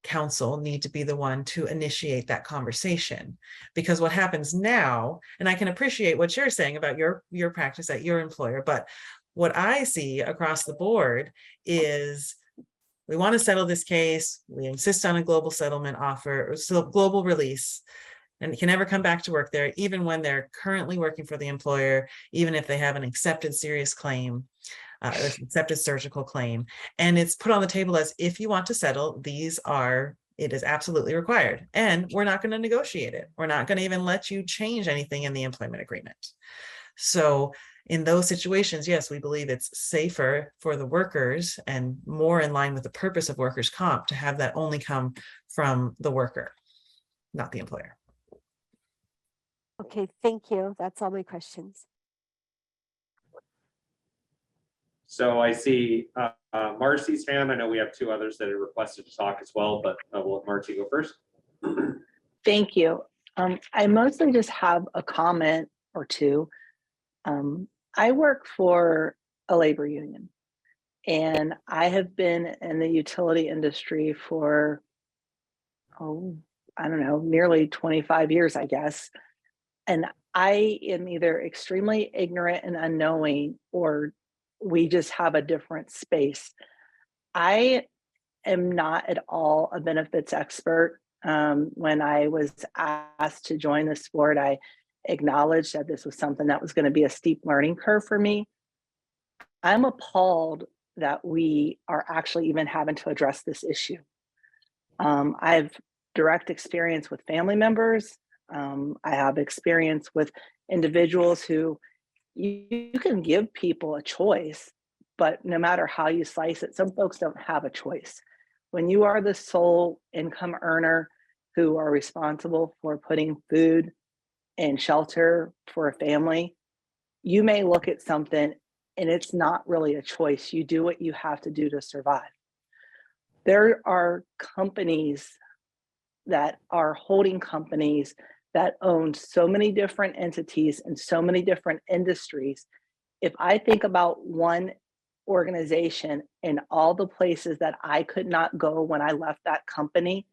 counsel, need to be the one to initiate that conversation. Because what happens now, and I can appreciate what you're saying about your practice at your employer, but what I see across the board is we want to settle this case. We insist on a global settlement offer, or so global release, and can never come back to work there, even when they're currently working for the employer, even if they have an accepted serious claim, accepted surgical claim. And it's put on the table as, if you want to settle, it is absolutely required. And we're not going to negotiate it. We're not going to even let you change anything in the employment agreement. So in those situations, yes, we believe it's safer for the workers and more in line with the purpose of workers' comp to have that only come from the worker, not the employer. Okay, thank you. That's all my questions. So I see Marcy's hand. I know we have two others that have requested to talk as well, but we'll let Marcy go first. Thank you. I mostly just have a comment or two. I work for a labor union, and I have been in the utility industry for, I don't know, nearly 25 years, I guess. And I am either extremely ignorant and unknowing, or we just have a different space. I am not at all a benefits expert. When I was asked to join this board, I acknowledged that this was something that was going to be a steep learning curve for me. I'm appalled that we are actually even having to address this issue. I have direct experience with family members. I have experience with individuals who you can give people a choice, but no matter how you slice it, some folks don't have a choice. When you are the sole income earner who are responsible for putting food and shelter for a family, you may look at something and it's not really a choice. You do what you have to do to survive. There are companies that are holding companies that own so many different entities and so many different industries. If I think about one organization and all the places that I could not go when I left that company,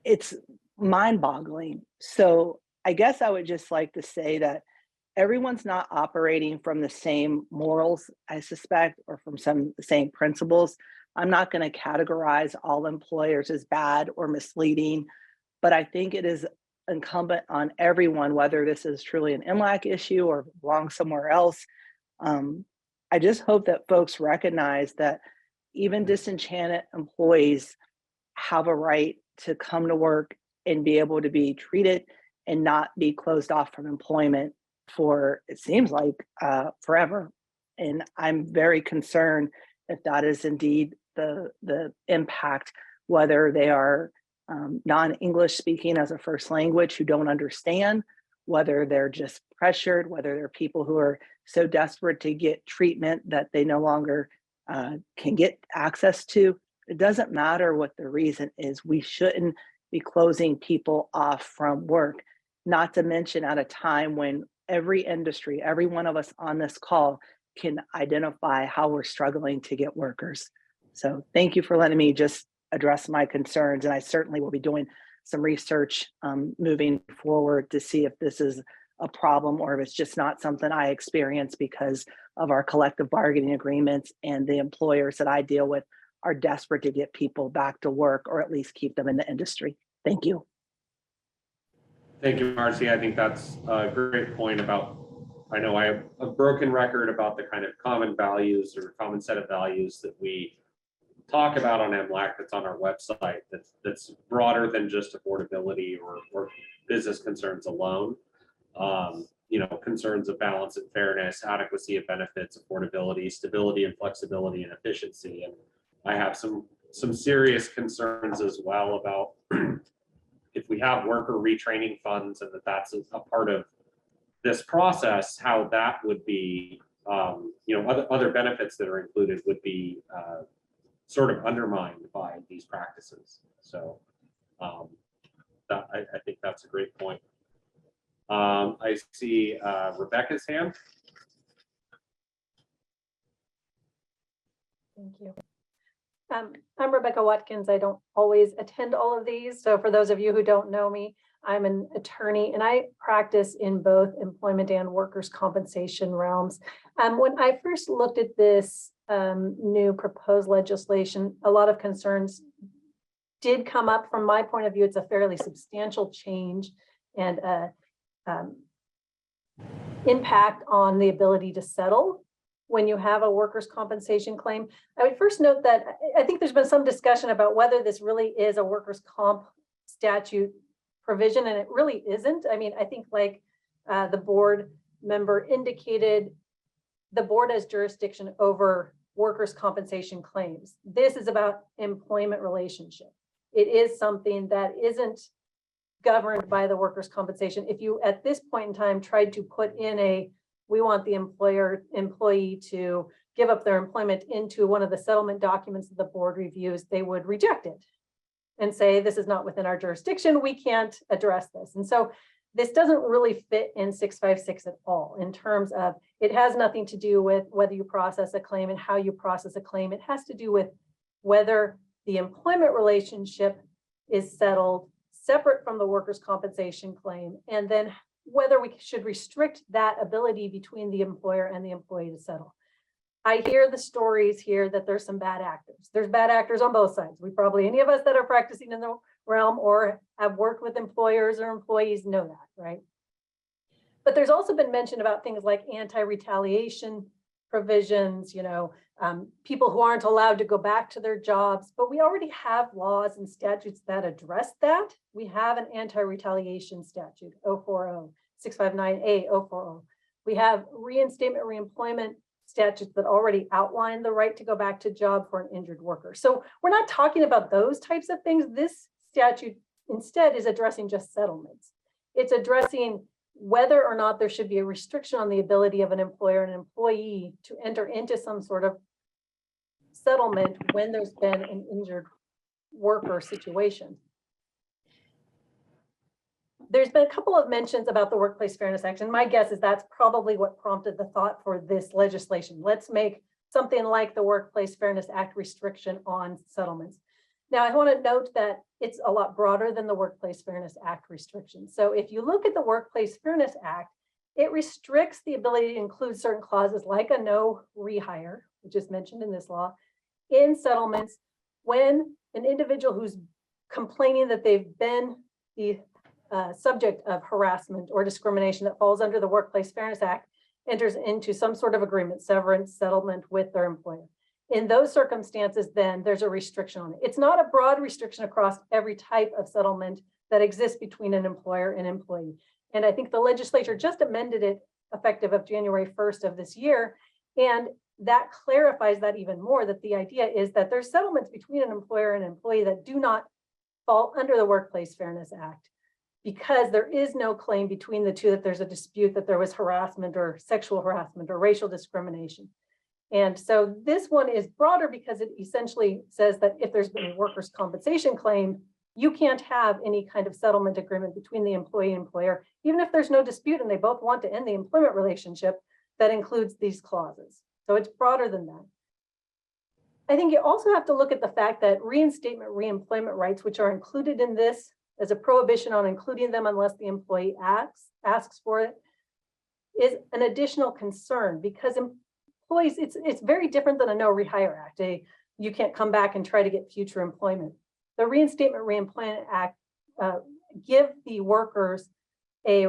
it's mind-boggling. So I guess I would just like to say that everyone's not operating from the same morals, I suspect, or from the same principles. I'm not going to categorize all employers as bad or misleading, but I think it is incumbent on everyone, whether this is truly an MLAC issue or belongs somewhere else. I just hope that folks recognize that even disenchanted employees have a right to come to work and be able to be treated and not be closed off from employment for, it seems like, forever. And I'm very concerned if that is indeed the impact, whether they are non-English speaking as a first language who don't understand, whether they're just pressured, whether they're people who are so desperate to get treatment that they no longer can get access to. It doesn't matter what the reason is. We shouldn't be closing people off from work, not to mention at a time when every industry, every one of us on this call can identify how we're struggling to get workers. So thank you for letting me just address my concerns. And I certainly will be doing some research moving forward to see if this is a problem or if it's just not something I experience because of our collective bargaining agreements, and the employers that I deal with are desperate to get people back to work or at least keep them in the industry. Thank you. Thank you, Marcy. I think that's a great point about, I know I have a broken record about the kind of common values or common set of values that we talk about on MLAC that's on our website that's broader than just affordability or business concerns alone. Concerns of balance and fairness, adequacy of benefits, affordability, stability and flexibility and efficiency. And I have some serious concerns as well about if we have worker retraining funds and that's a part of this process, how that would be, other benefits that are included would be sort of undermined by these practices. So I think that's a great point. I see Rebecca's hand. Thank you. I'm Rebecca Watkins. I don't always attend all of these. So for those of you who don't know me, I'm an attorney and I practice in both employment and workers' compensation realms. When I first looked at this new proposed legislation, a lot of concerns did come up. From my point of view, it's a fairly substantial change and impact on the ability to settle when you have a workers' compensation claim. I would first note that I think there's been some discussion about whether this really is a workers' comp statute provision, and it really isn't. I mean, I think like the board member indicated, the board has jurisdiction over workers' compensation claims. This is about employment relationship. It is something that isn't governed by the workers' compensation. If you, at this point in time, tried to put in we want the employee to give up their employment into one of the settlement documents that the board reviews, they would reject it and say, this is not within our jurisdiction, we can't address this. And so this doesn't really fit in 656 at all in terms of, it has nothing to do with whether you process a claim and how you process a claim. It has to do with whether the employment relationship is settled separate from the workers' compensation claim, and then whether we should restrict that ability between the employer and the employee to settle. I hear the stories here that there's some bad actors. There's bad actors on both sides. We probably, any of us that are practicing in the realm or have worked with employers or employees know that, right? But there's also been mention about things like anti-retaliation provisions, people who aren't allowed to go back to their jobs, but we already have laws and statutes that address that. We have an anti-retaliation statute, 040, 659A, 040. We have reinstatement reemployment statutes that already outline the right to go back to job for an injured worker. So we're not talking about those types of things. This statute instead is addressing just settlements. It's addressing whether or not there should be a restriction on the ability of an employer and an employee to enter into some sort of settlement when there's been an injured worker situation. There's been a couple of mentions about the Workplace Fairness Act, and my guess is that's probably what prompted the thought for this legislation. Let's make something like the Workplace Fairness Act restriction on settlements. Now, I want to note that it's a lot broader than the Workplace Fairness Act restriction. So if you look at the Workplace Fairness Act, it restricts the ability to include certain clauses like a no rehire, which is mentioned in this law, in settlements when an individual who's complaining that they've been the subject of harassment or discrimination that falls under the Workplace Fairness Act enters into some sort of agreement, severance, settlement with their employer. In those circumstances, then there's a restriction on it. It's not a broad restriction across every type of settlement that exists between an employer and employee. And I think the legislature just amended it effective of January 1st of this year. And that clarifies that even more, that the idea is that there's settlements between an employer and employee that do not fall under the Workplace Fairness Act, because there is no claim between the two that there's a dispute that there was harassment or sexual harassment or racial discrimination. And so this one is broader because it essentially says that if there's been a workers' compensation claim, you can't have any kind of settlement agreement between the employee and employer, even if there's no dispute and they both want to end the employment relationship that includes these clauses. So it's broader than that. I think you also have to look at the fact that reinstatement reemployment rights, which are included in this as a prohibition on including them unless the employee asks for it, is an additional concern because employees, it's very different than a no rehire act. You can't come back and try to get future employment. The Reinstatement Reemployment Act give the workers a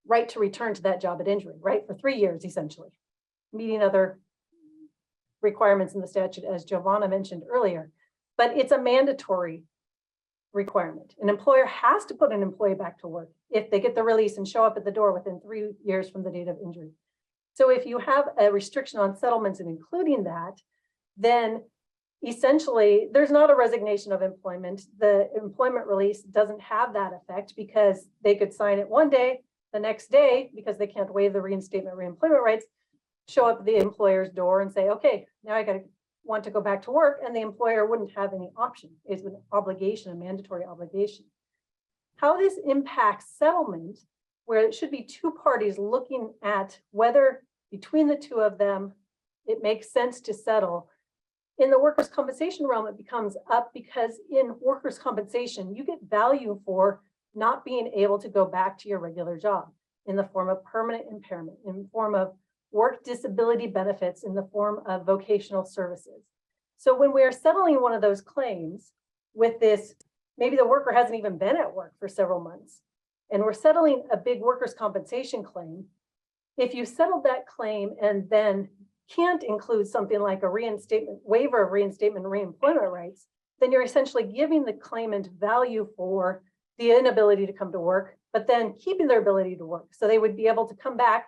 right to return to that job at injury, right? For 3 years, essentially, meeting other requirements in the statute, as Giovanna mentioned earlier, but it's a mandatory requirement. An employer has to put an employee back to work if they get the release and show up at the door within 3 years from the date of injury. So if you have a restriction on settlements and including that, then essentially there's not a resignation of employment. The employment release doesn't have that effect because they could sign it one day, the next day, because they can't waive the reinstatement reemployment rights, show up at the employer's door and say, okay, now I got to want to go back to work and the employer wouldn't have any option. It's an obligation, a mandatory obligation. How this impacts settlement, where it should be two parties looking at whether between the two of them, it makes sense to settle. In the workers' compensation realm, it becomes up because in workers' compensation, you get value for not being able to go back to your regular job in the form of permanent impairment, in the form of work disability benefits, in the form of vocational services. So when we're settling one of those claims with this, maybe the worker hasn't even been at work for several months, and we're settling a big workers' compensation claim. If you settled that claim and then can't include something like a reinstatement waiver of reinstatement and reemployment rights, then you're essentially giving the claimant value for the inability to come to work, but then keeping their ability to work. So they would be able to come back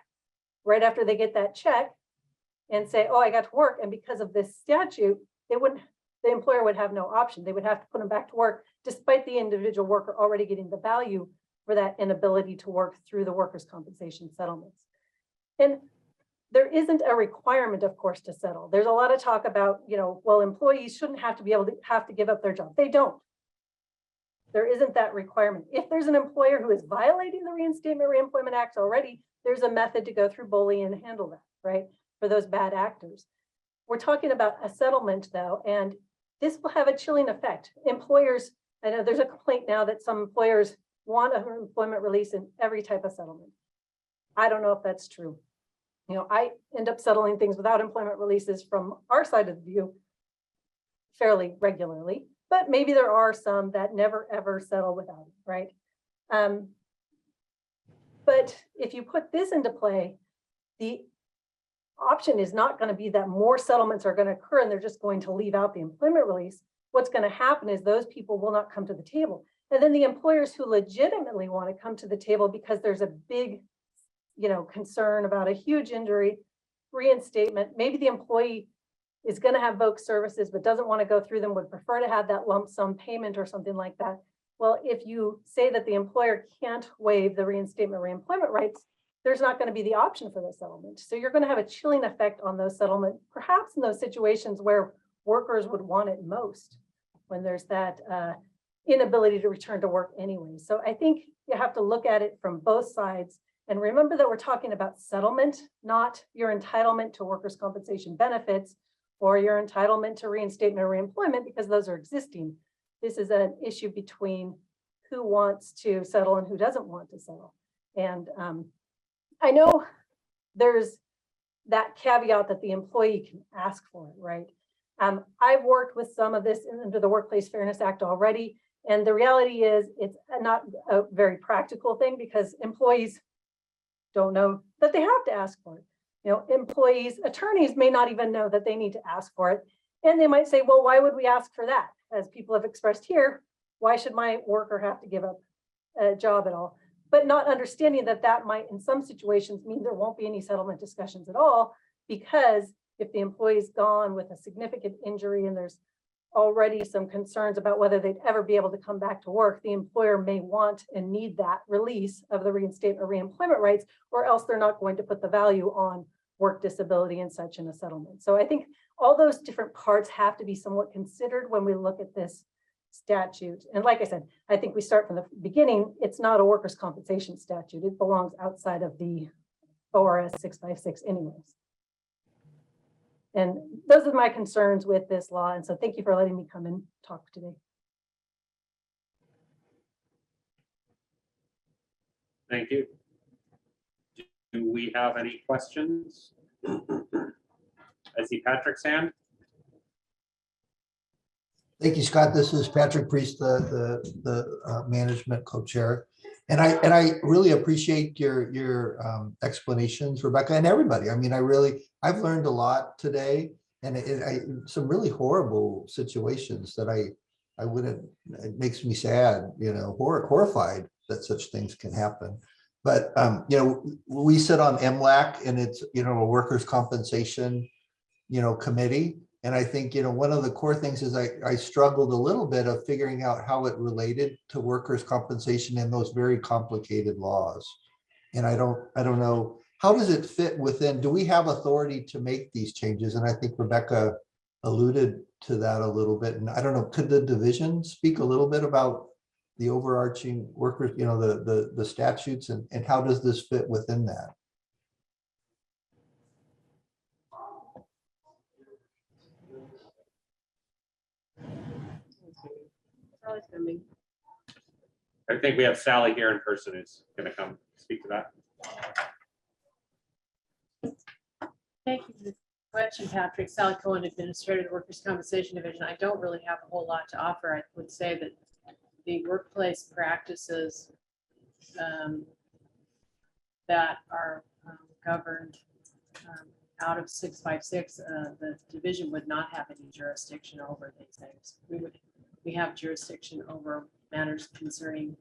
right after they get that check and say, oh, I got to work. And because of this statute, the employer would have no option. They would have to put them back to work despite the individual worker already getting the value for that inability to work through the workers' compensation settlements. And there isn't a requirement, of course, to settle. There's a lot of talk about, well, employees shouldn't have to give up their job. They don't. There isn't that requirement. If there's an employer who is violating the Reinstatement Reemployment Act already, there's a method to go through bullying and handle that, right? For those bad actors. We're talking about a settlement though, and this will have a chilling effect. Employers, I know there's a complaint now that some employers want an employment release in every type of settlement. I don't know if that's true. I end up settling things without employment releases from our side of the view fairly regularly, but maybe there are some that never ever settle without it, right? But if you put this into play, the option is not going to be that more settlements are going to occur and they're just going to leave out the employment release. What's going to happen is those people will not come to the table. And then the employers who legitimately want to come to the table because there's a big concern about a huge injury, reinstatement, maybe the employee is going to have voc services but doesn't want to go through them, would prefer to have that lump sum payment or something like that. Well, if you say that the employer can't waive the reinstatement reemployment rights, there's not going to be the option for the settlement. So you're going to have a chilling effect on those settlements, perhaps in those situations where workers would want it most, when there's that inability to return to work anyway. So I think you have to look at it from both sides. And remember that we're talking about settlement, not your entitlement to workers' compensation benefits or your entitlement to reinstatement or reemployment, because those are existing. This is an issue between who wants to settle and who doesn't want to settle. And I know there's that caveat that the employee can ask for it, right? I've worked with some of this under the Workplace Fairness Act already. And the reality is it's not a very practical thing because employees don't know that they have to ask for it. Attorneys may not even know that they need to ask for it. And they might say, well, why would we ask for that? As people have expressed here, why should my worker have to give up a job at all? But not understanding that that might, in some situations, mean there won't be any settlement discussions at all, because if the employee's gone with a significant injury and there's already some concerns about whether they'd ever be able to come back to work, the employer may want and need that release of the reinstatement or reemployment rights, or else they're not going to put the value on work disability and such in a settlement. So I think all those different parts have to be somewhat considered when we look at this statute. And like I said, I think we start from the beginning. It's not a workers' compensation statute. It belongs outside of the ORS 656 anyways. And those are my concerns with this law. And so thank you for letting me come and talk today. Thank you. Do we have any questions? I see Patrick's hand. Thank you, Scott. This is Patrick Priest, the management co-chair. And I really appreciate your explanations, Rebecca, and everybody. I mean, I've learned a lot today, and some really horrible situations that I wouldn't. It makes me sad, horrified that such things can happen. But we sit on MLAC, and it's a workers' compensation committee. And I think, one of the core things is I struggled a little bit of figuring out how it related to workers' compensation and those very complicated laws. And I don't know, how does it fit within, do we have authority to make these changes? And I think Rebecca alluded to that a little bit. And I don't know, could the division speak a little bit about the overarching workers, the statutes and how does this fit within that? Sally's coming. I think we have Sally here in person who's going to come speak to that. Thank you for the question, Patrick. Sally Cohen, Administrator of the Workers' Compensation Division. I don't really have a whole lot to offer. I would say that the workplace practices that are governed out of 656, the division would not have any jurisdiction over these things. We have jurisdiction over matters concerning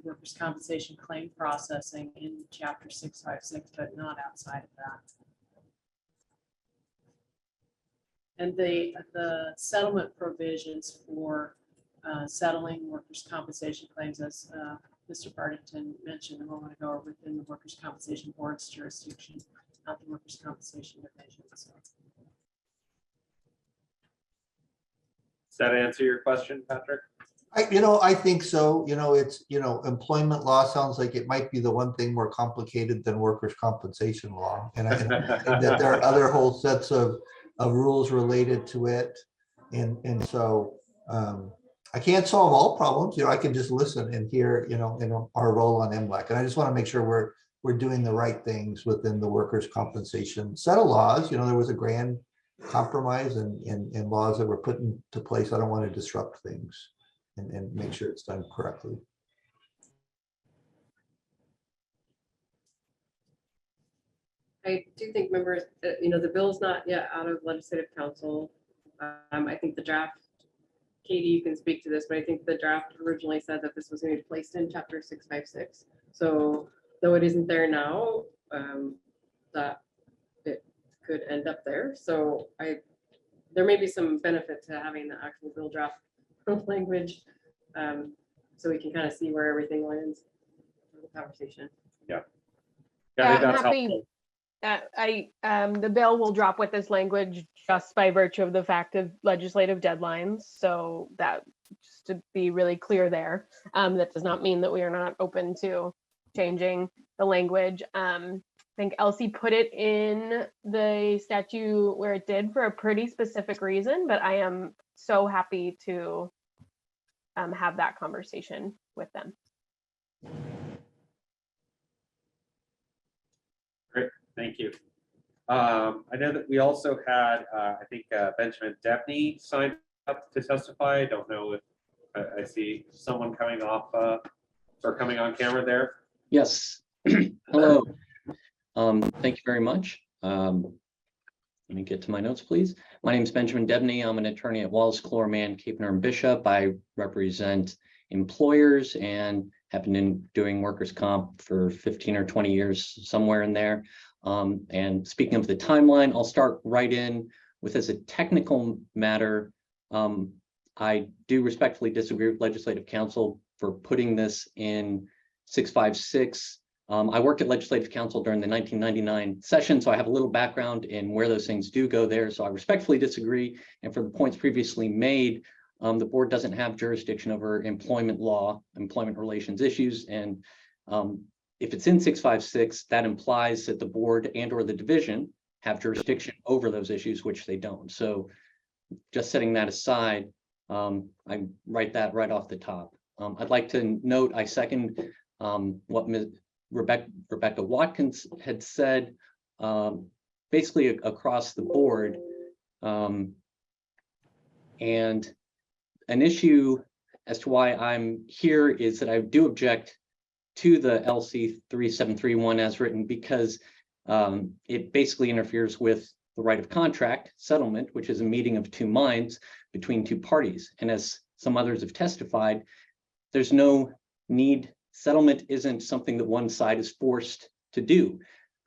workers' compensation claim processing in Chapter 656, but not outside of that. And the settlement provisions for settling workers' compensation claims, as Mr. Partington mentioned a moment ago, are within the Workers' Compensation Board's jurisdiction, not the Workers' Compensation Division. So. Does that answer your question, Patrick? I think so. It's, employment law sounds like it might be the one thing more complicated than workers' compensation law. And I think that there are other whole sets of rules related to it. And so I can't solve all problems. I can just listen and hear, our role on MLAC. And I just want to make sure we're doing the right things within the workers' compensation set of laws. There was a grand compromise and laws that were put into place. I don't want to disrupt things. And make sure it's done correctly. I do think, members, that, the bill is not yet out of legislative council. I think the draft, Katie, you can speak to this, but I think the draft originally said that this was going to be placed in Chapter 656. So though it isn't there now, that it could end up there. So there may be some benefit to having the actual bill draft language, so we can kind of see where everything lands in the conversation. Yeah. Yeah, I think I'm that's happy. helpful. The bill will drop with this language just by virtue of the fact of legislative deadlines. So that, just to be really clear there, that does not mean that we are not open to changing the language. I think Elsie put it in the statute where it did for a pretty specific reason, but I am so happy to have that conversation with them. Great, thank you. I know that we also had, I think Benjamin Debney signed up to testify. I don't know if I see someone coming off or coming on camera there. Yes. Hello. Thank you very much. Let me get to my notes, please. My name is Benjamin Debney. I'm an attorney at Wallace, Clorman, Capener, and Bishop. I represent employers and have been doing workers' comp for 15 or 20 years, somewhere in there. And speaking of the timeline, I'll start right in with, as a technical matter, I do respectfully disagree with legislative counsel for putting this in 656. I worked at legislative counsel during the 1999 session, so I have a little background in where those things do go there. So I respectfully disagree. And for the points previously made, the board doesn't have jurisdiction over employment law, employment relations issues. And if it's in 656, that implies that the board and or the division have jurisdiction over those issues, which they don't. So just setting that aside, I write that right off the top. I'd like to note, I second what Ms. Rebecca Watkins had said, basically across the board. And an issue as to why I'm here is that I do object to the LC 3731 as written, because it basically interferes with the right of contract settlement, which is a meeting of two minds between two parties. And as some others have testified, there's no need. Settlement isn't something that one side is forced to do.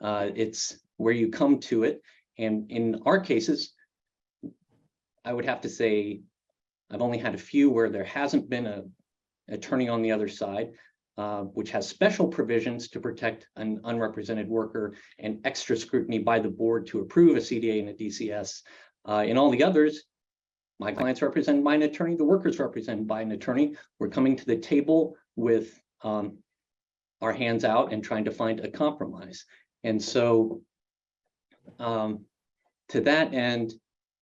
It's where you come to it. And in our cases, I would have to say, I've only had a few where there hasn't been an attorney on the other side, which has special provisions to protect an unrepresented worker and extra scrutiny by the board to approve a CDA and a DCS. In all the others, my clients represented by an attorney, the workers represented by an attorney. We're coming to the table with our hands out and trying to find a compromise. And so to that end,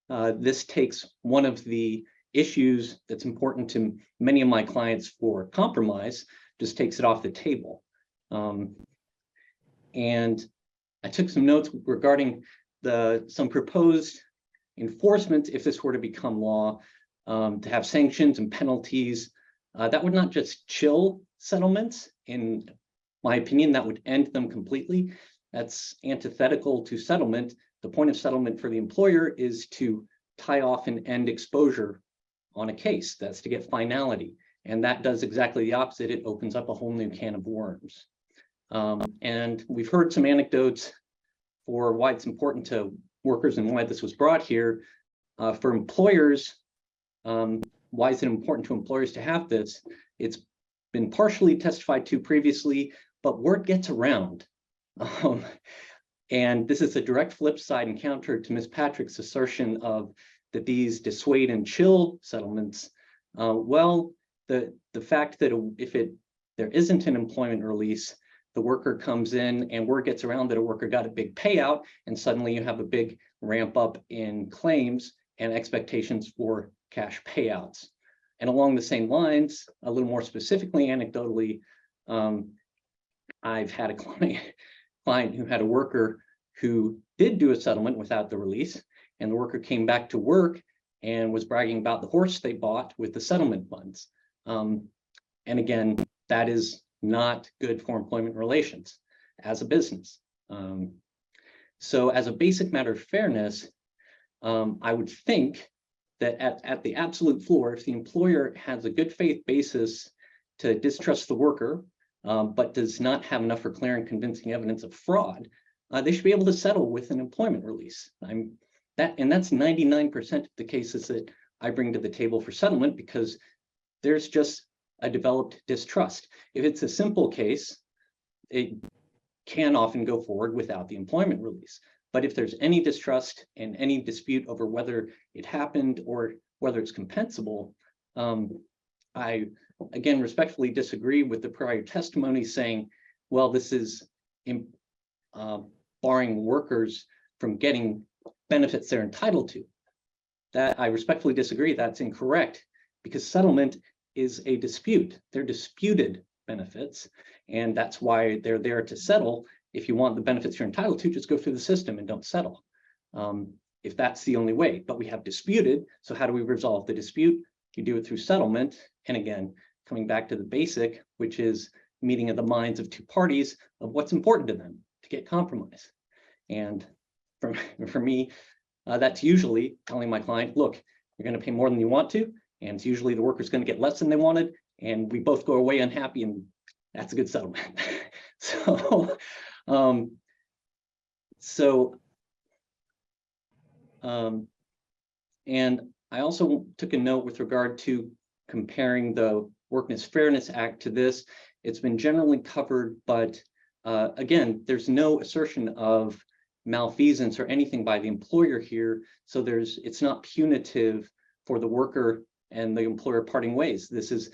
this takes one of the issues that's important to many of my clients for compromise, just takes it off the table. And I took some notes regarding some proposed enforcement if this were to become law, to have sanctions and penalties. That would not just chill settlements. In my opinion, that would end them completely. That's antithetical to settlement. The point of settlement for the employer is to tie off and end exposure on a case. That's to get finality. And that does exactly the opposite. It opens up a whole new can of worms. And we've heard some anecdotes for why it's important to workers and why this was brought here. For employers, why is it important to employers to have this? It's been partially testified to previously, but word gets around. And this is a direct flip side and counter to Ms. Patrick's assertion of that these dissuade and chill settlements. Well, the fact that if there isn't an employment release, the worker comes in and word gets around that a worker got a big payout, and suddenly you have a big ramp up in claims and expectations for cash payouts. And along the same lines, a little more specifically, anecdotally, I've had a client who had a worker who did do a settlement without the release, and the worker came back to work and was bragging about the horse they bought with the settlement funds. And again, that is not good for employment relations as a business. So as a basic matter of fairness, I would think that at the absolute floor, if the employer has a good faith basis to distrust the worker, but does not have enough for clear and convincing evidence of fraud, they should be able to settle with an employment release. And that's 99% of the cases that I bring to the table for settlement, because there's just a developed distrust. If it's a simple case, it can often go forward without the employment release. But if there's any distrust and any dispute over whether it happened or whether it's compensable, I, again, respectfully disagree with the prior testimony saying, well, this is barring workers from getting benefits they're entitled to. That I respectfully disagree. That's incorrect, because settlement is a dispute. They're disputed benefits, and that's why they're there to settle. If you want the benefits you're entitled to, just go through the system and don't settle, if that's the only way. But we have disputed, so how do we resolve the dispute? You do it through settlement. And again, coming back to the basic, which is meeting of the minds of two parties of what's important to them to get compromise. And for me, that's usually telling my client, look, you're going to pay more than you want to, and it's usually the worker's going to get less than they wanted, and we both go away unhappy, and that's a good settlement. And I also took a note with regard to comparing the Workplace Fairness Act to this. It's been generally covered, but again, there's no assertion of malfeasance or anything by the employer here. So it's not punitive for the worker and the employer parting ways. This is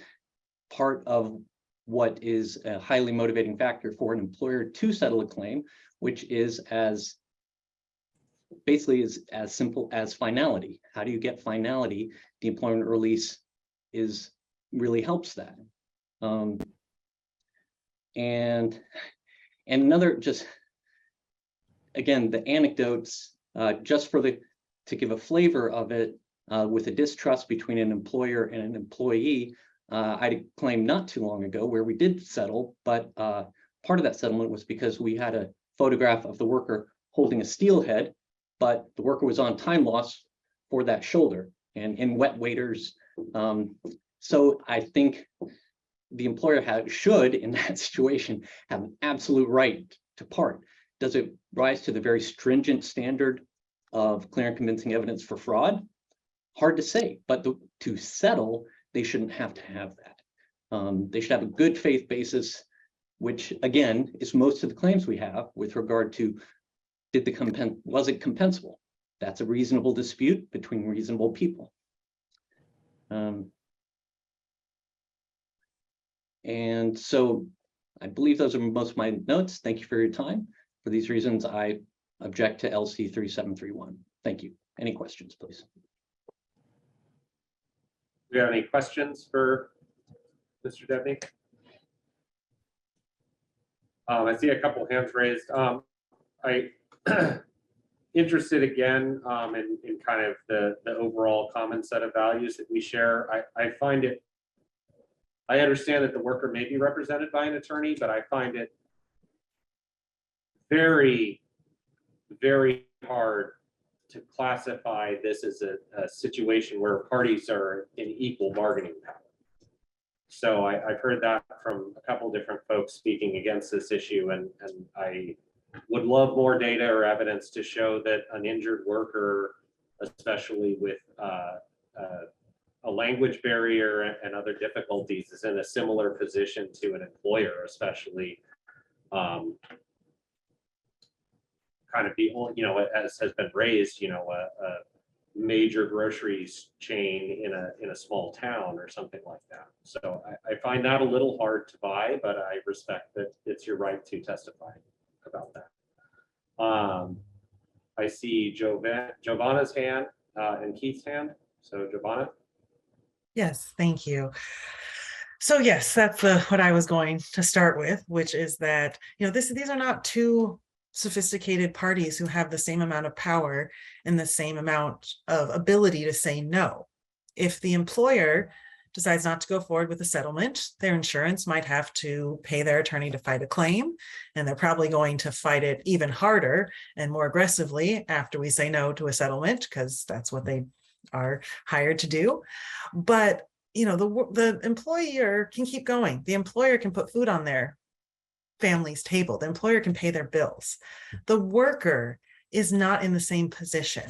part of what is a highly motivating factor for an employer to settle a claim, which is basically as simple as finality. How do you get finality? The employment release really helps that. And another, just again, the anecdotes, just to give a flavor of it, with a distrust between an employer and an employee, I had a claim not too long ago where we did settle, but part of that settlement was because we had a photograph of the worker holding a steel head, but the worker was on time loss for that shoulder and in wet waders. So I think the employer should, in that situation, have an absolute right to part. Does it rise to the very stringent standard of clear and convincing evidence for fraud? Hard to say, but to settle, they shouldn't have to have that. They should have a good faith basis, which again is most of the claims we have with regard to was it compensable? That's a reasonable dispute between reasonable people. And so I believe those are most of my notes. Thank you for your time. For these reasons, I object to LC 3731. Thank you. Any questions, please? Do you have any questions for Mr. Debney? I see a couple hands raised. I interested again in kind of the overall common set of values that we share. I find it, I understand that the worker may be represented by an attorney, but I find it very, very hard to classify this as a situation where parties are in equal bargaining power. So I've heard that from a couple different folks speaking against this issue, and I would love more data or evidence to show that an injured worker, especially with a language barrier and other difficulties, is in a similar position to an employer, especially kind of be, you know, as has been raised, you know, a major groceries chain in a small town or something like that. So I find that a little hard to buy, but I respect that it's your right to testify about that. I see Giovanna's hand and Keith's hand. So Giovanna. Yes, thank you. So yes, that's what I was going to start with, which is that, you know, these are not two sophisticated parties who have the same amount of power and the same amount of ability to say no. If the employer decides not to go forward with a settlement, their insurance might have to pay their attorney to fight a claim, and they're probably going to fight it even harder and more aggressively after we say no to a settlement, because that's what they are hired to do. But you know, the employer can keep going. The employer can put food on their family's table. The employer can pay their bills. The worker is not in the same position.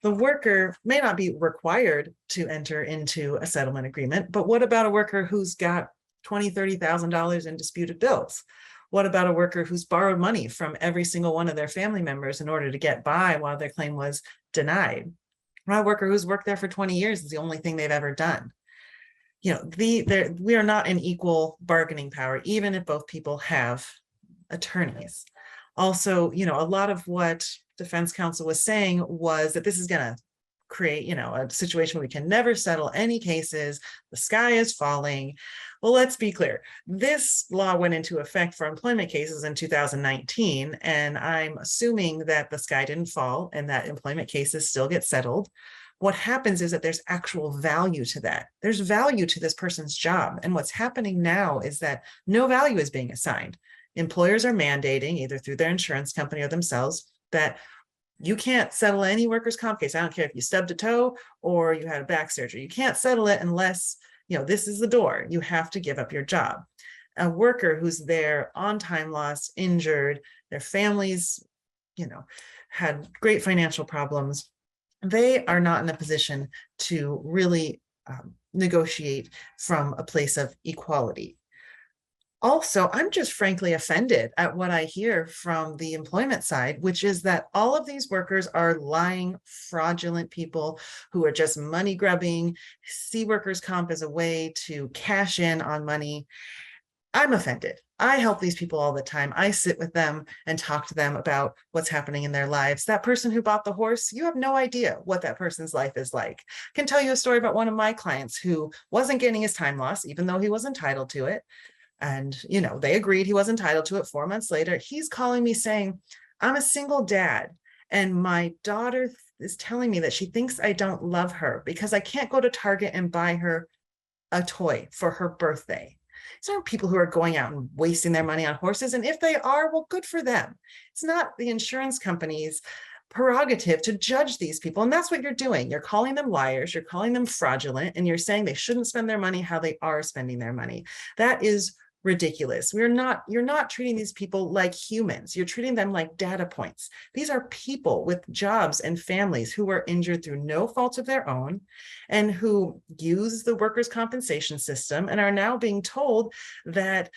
The worker may not be required to enter into a settlement agreement, but what about a worker who's got $20,000, $30,000 in disputed bills? What about a worker who's borrowed money from every single one of their family members in order to get by while their claim was denied? A worker who's worked there for 20 years is the only thing they've ever done. You know, we are not in equal bargaining power, even if both people have attorneys. Also, you know, a lot of what defense counsel was saying was that this is going to create, you know, a situation where we can never settle any cases. The sky is falling. Well, let's be clear. This law went into effect for employment cases in 2019, and I'm assuming that the sky didn't fall and that employment cases still get settled. What happens is that there's actual value to that. There's value to this person's job. And what's happening now is that no value is being assigned. Employers are mandating, either through their insurance company or themselves, that you can't settle any workers' comp case. I don't care if you stubbed a toe or you had a back surgery. You can't settle it unless, you know, this is the door. You have to give up your job. A worker who's there on time loss, injured, their families, you know, had great financial problems, they are not in a position to really negotiate from a place of equality. Also, I'm just frankly offended at what I hear from the employment side, which is that all of these workers are lying, fraudulent people who are just money grubbing, see workers' comp as a way to cash in on money. I'm offended. I help these people all the time. I sit with them and talk to them about what's happening in their lives. That person who bought the horse, you have no idea what that person's life is like. I can tell you a story about one of my clients who wasn't getting his time loss, even though he was entitled to it. And, you know, they agreed he was entitled to it. 4 months later, he's calling me saying, I'm a single dad, and my daughter is telling me that she thinks I don't love her because I can't go to Target and buy her a toy for her birthday. These aren't people who are going out and wasting their money on horses. And if they are, well, good for them. It's not the insurance company's prerogative to judge these people. And that's what you're doing. You're calling them liars. You're calling them fraudulent. And you're saying they shouldn't spend their money how they are spending their money. That is ridiculous. You're not treating these people like humans. You're treating them like data points. These are people with jobs and families who were injured through no fault of their own and who use the workers' compensation system and are now being told that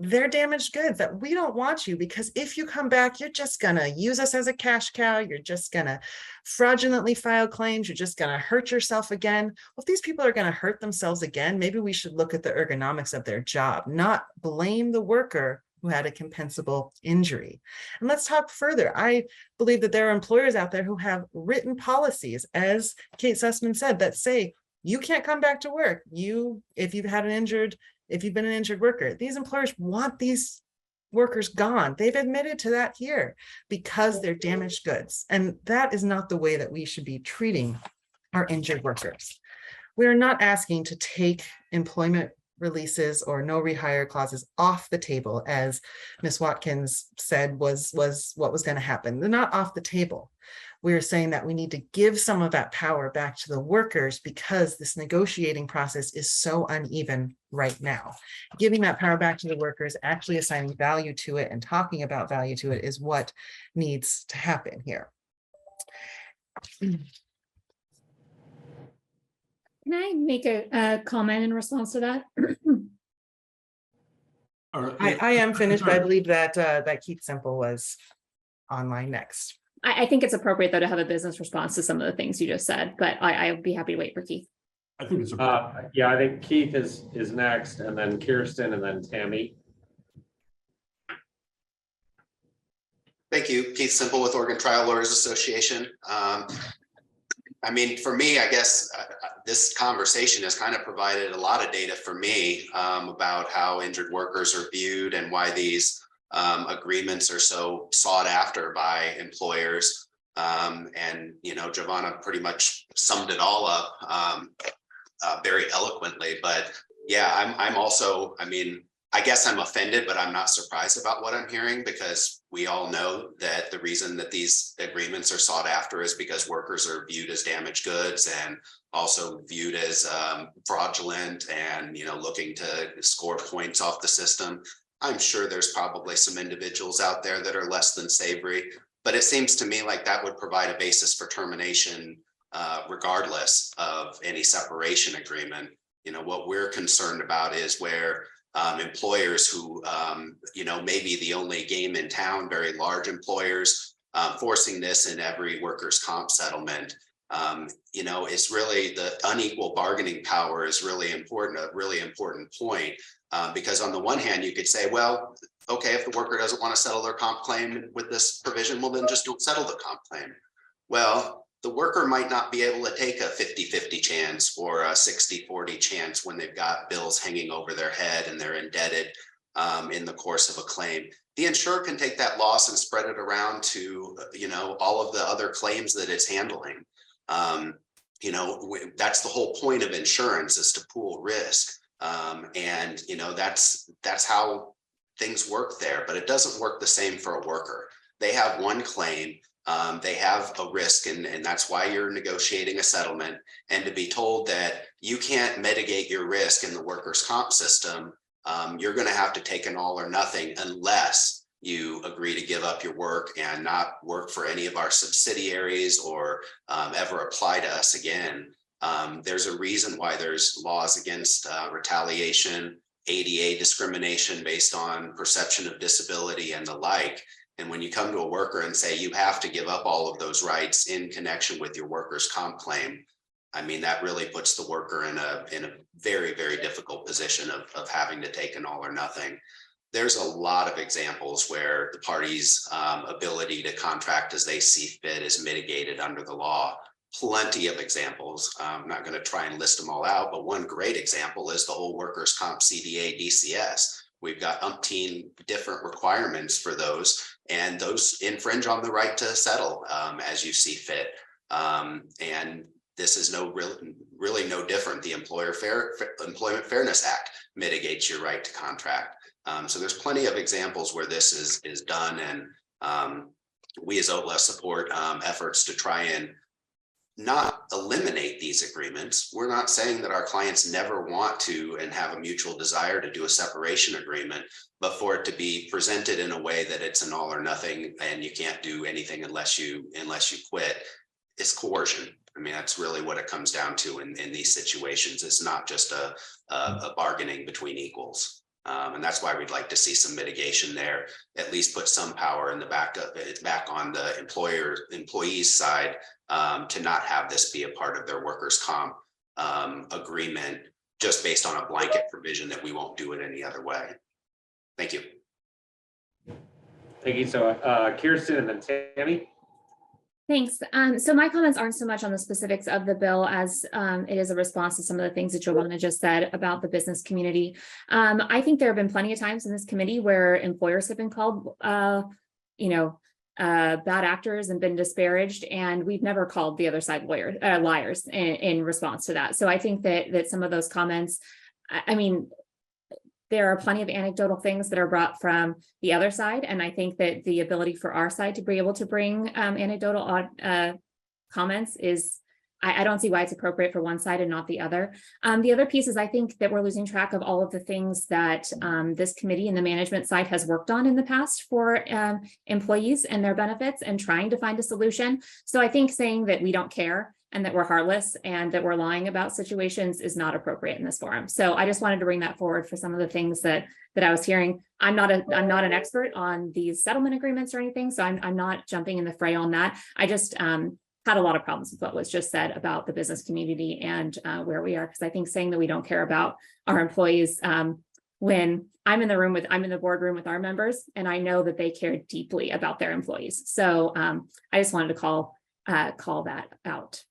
they're damaged goods, that we don't want you, because if you come back, you're just gonna use us as a cash cow. You're just gonna fraudulently file claims. You're just gonna hurt yourself again. Well, if these people are gonna hurt themselves again, maybe we should look at the ergonomics of their job, not blame the worker who had a compensable injury. And let's talk further. I believe that there are employers out there who have written policies, as Kate Sussman said, that say you can't come back to work. If you've been an injured worker, these employers want these workers gone. They've admitted to that here because they're damaged goods. And that is not the way that we should be treating our injured workers. We are not asking to take employment releases or no rehire clauses off the table, as Ms. Watkins said was what was going to happen. They're not off the table. We're saying that we need to give some of that power back to the workers because this negotiating process is so uneven right now. Giving that power back to the workers, actually assigning value to it and talking about value to it is what needs to happen here. Can I make a comment in response to that? I am finished, but I believe that that Keith Semple was online next. I think it's appropriate though to have a business response to some of the things you just said, but I'll be happy to wait for Keith. I think it's yeah, I think Keith is next, and then Kirsten, and then Tammy. Thank you. Keith Semple with Oregon Trial Lawyers Association. I mean, for me, I guess this conversation has kind of provided a lot of data for me about how injured workers are viewed and why these agreements are so sought after by employers. And, you know, Giovanna pretty much summed it all up very eloquently. But yeah, I'm also, I mean, I guess I'm offended, but I'm not surprised about what I'm hearing, because we all know that the reason that these agreements are sought after is because workers are viewed as damaged goods and also viewed as fraudulent and, you know, looking to score points off the system. I'm sure there's probably some individuals out there that are less than savory, but it seems to me like that would provide a basis for termination regardless of any separation agreement. You know, what we're concerned about is where employers who, you know, maybe the only game in town, very large employers, forcing this in every workers' comp settlement. You know, it's really the unequal bargaining power is really important, a really important point, because on the one hand, you could say, well, okay, if the worker doesn't want to settle their comp claim with this provision, well, then just don't settle the comp claim. Well, the worker might not be able to take a 50-50 chance or a 60-40 chance when they've got bills hanging over their head and they're indebted in the course of a claim. The insurer can take that loss and spread it around to, you know, all of the other claims that it's handling. You know, that's the whole point of insurance, is to pool risk. And, you know, that's how things work there, but it doesn't work the same for a worker. They have one claim. They have a risk, and that's why you're negotiating a settlement. And to be told that you can't mitigate your risk in the workers' comp system, you're going to have to take an all or nothing unless you agree to give up your work and not work for any of our subsidiaries or ever apply to us again. There's a reason why there's laws against retaliation, ADA discrimination based on perception of disability and the like. And when you come to a worker and say you have to give up all of those rights in connection with your workers' comp claim, I mean, that really puts the worker in a very, very difficult position of having to take an all or nothing. There's a lot of examples where the party's ability to contract as they see fit is mitigated under the law. Plenty of examples. I'm not going to try and list them all out, but one great example is the whole workers' comp CDA DCS. We've got umpteen different requirements for those, and those infringe on the right to settle as you see fit. And this is really no different. The Employment Fairness Act mitigates your right to contract. So there's plenty of examples where this is done, and we as OTLA support efforts to try and not eliminate these agreements. We're not saying that our clients never want to and have a mutual desire to do a separation agreement, but for it to be presented in a way that it's an all or nothing and you can't do anything unless you quit, it's coercion. I mean, that's really what it comes down to in these situations. It's not just a bargaining between equals. And that's why we'd like to see some mitigation there, at least put some power in the back on the employees side, to not have this be a part of their workers' comp agreement, just based on a blanket provision that we won't do it any other way. Thank you. Thank you. So Kirsten and then Tammy. Thanks. So my comments aren't so much on the specifics of the bill as it is a response to some of the things that Giovanna just said about the business community. I think there have been plenty of times in this committee where employers have been called, bad actors and been disparaged, and we've never called the other side liars in response to that. So I think that some of those comments, I mean, there are plenty of anecdotal things that are brought from the other side. And I think that the ability for our side to be able to bring anecdotal comments is, I don't see why it's appropriate for one side and not the other. The other piece is I think that we're losing track of all of the things that this committee and the management side has worked on in the past for employees and their benefits and trying to find a solution. So I think saying that we don't care and that we're heartless and that we're lying about situations is not appropriate in this forum. So I just wanted to bring that forward for some of the things that I was hearing. I'm not an expert on these settlement agreements or anything, so I'm not jumping in the fray on that. I just had a lot of problems with what was just said about the business community and where we are, because I think saying that we don't care about our employees when I'm in the boardroom with our members, and I know that they care deeply about their employees. So I just wanted to call that out.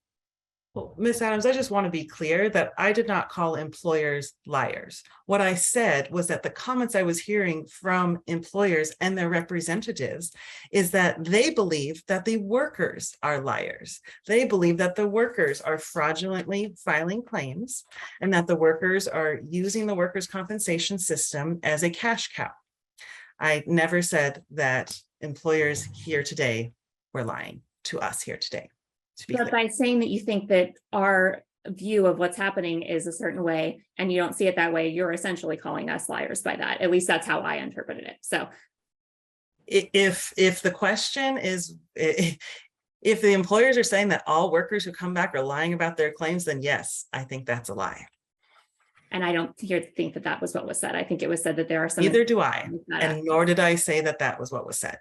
Well, Ms. Adams, I just want to be clear that I did not call employers liars. What I said was that the comments I was hearing from employers and their representatives is that they believe that the workers are liars. They believe that the workers are fraudulently filing claims and that the workers are using the workers' compensation system as a cash cow. I never said that employers here today were lying to us here today. But by saying that you think that our view of what's happening is a certain way and you don't see it that way, you're essentially calling us liars by that. At least that's how I interpreted it. So if the question is, if the employers are saying that all workers who come back are lying about their claims, then yes, I think that's a lie. And I don't think that that was what was said. I think it was said that there are some. Neither do I, and nor did I say that that was what was said.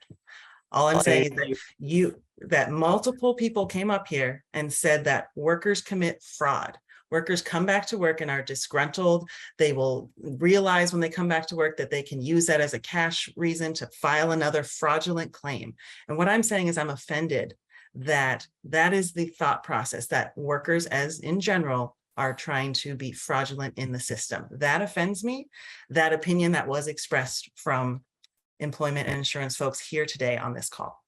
All I'm saying is that multiple people came up here and said that workers commit fraud. Workers come back to work and are disgruntled. They will realize when they come back to work that they can use that as a cash reason to file another fraudulent claim. And what I'm saying is I'm offended that that is the thought process, that workers as in general are trying to be fraudulent in the system. That offends me. That opinion that was expressed from employment and insurance folks here today on this call.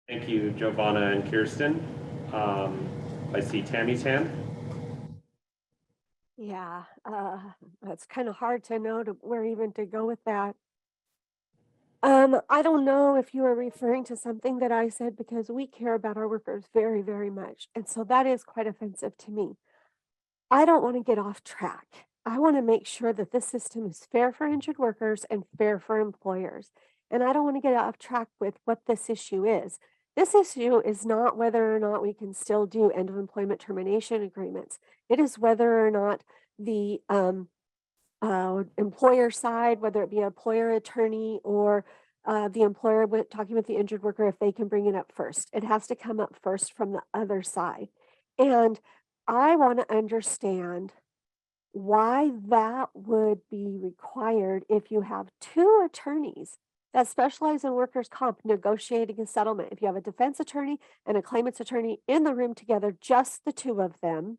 Thank you, Giovanna and Kirsten. I see Tammy's hand. Yeah, it's kind of hard to know where even to go with that. I don't know if you are referring to something that I said, because we care about our workers very, very much. And so that is quite offensive to me. I don't want to get off track. I want to make sure that this system is fair for injured workers and fair for employers. And I don't want to get off track with what this issue is. This issue is not whether or not we can still do end of employment termination agreements. It is whether or not the employer side, whether it be an employer attorney or the employer talking with the injured worker, if they can bring it up first. It has to come up first from the other side. And I want to understand why that would be required if you have two attorneys that specialize in workers' comp negotiating a settlement. If you have a defense attorney and a claimant's attorney in the room together, just the two of them,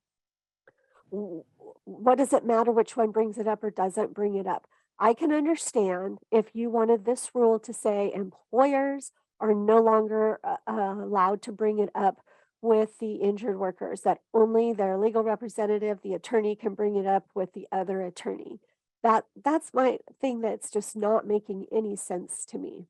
what does it matter which one brings it up or doesn't bring it up? I can understand if you wanted this rule to say employers are no longer allowed to bring it up with the injured workers, that only their legal representative, the attorney, can bring it up with the other attorney. That's my thing that's just not making any sense to me.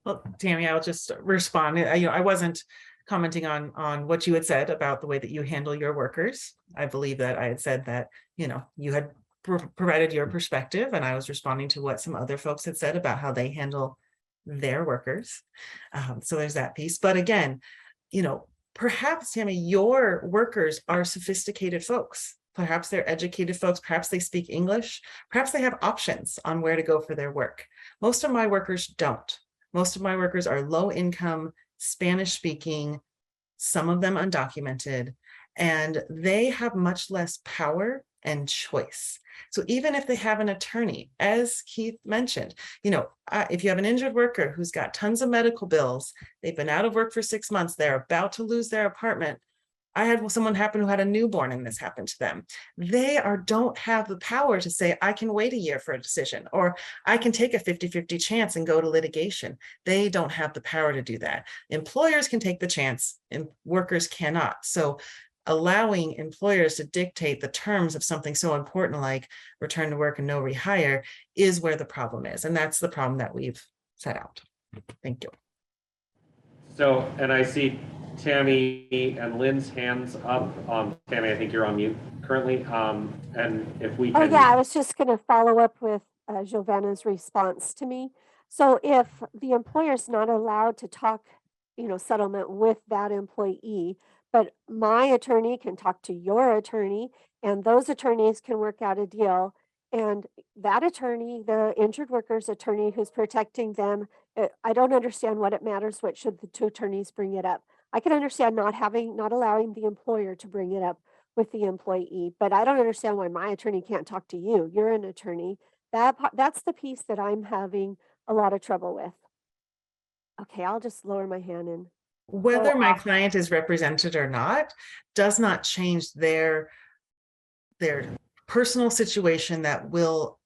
Well, Tammy, I'll just respond. I wasn't commenting on what you had said about the way that you handle your workers. I believe that I had said that, you had provided your perspective, and I was responding to what some other folks had said about how they handle their workers. So there's that piece. But again, perhaps, Tammy, your workers are sophisticated folks. Perhaps they're educated folks. Perhaps they speak English. Perhaps they have options on where to go for their work. Most of my workers don't. Most of my workers are low income, Spanish speaking, some of them undocumented, and they have much less power and choice. So even if they have an attorney, as Keith mentioned, if you have an injured worker who's got tons of medical bills, they've been out of work for 6 months, they're about to lose their apartment. I had someone happen who had a newborn and this happened to them. They don't have the power to say, I can wait a year for a decision, or I can take a 50-50 chance and go to litigation. They don't have the power to do that. Employers can take the chance and workers cannot. So allowing employers to dictate the terms of something so important like return to work and no rehire is where the problem is. And that's the problem that we've set out. Thank you. So, and I see Tammy and Lynn's hands up. Tammy, I think you're on mute currently. And if we can. Oh yeah, I was just going to follow up with Giovanna's response to me. So if the employer is not allowed to talk, settlement with that employee, but my attorney can talk to your attorney and those attorneys can work out a deal. And that attorney, the injured worker's attorney who's protecting them, I don't understand what it matters. What should the two attorneys bring it up? I can understand not allowing the employer to bring it up with the employee, but I don't understand why my attorney can't talk to you. You're an attorney. That's the piece that I'm having a lot of trouble with. Okay, I'll just lower my hand and whether my client is represented or not does not change their personal situation that will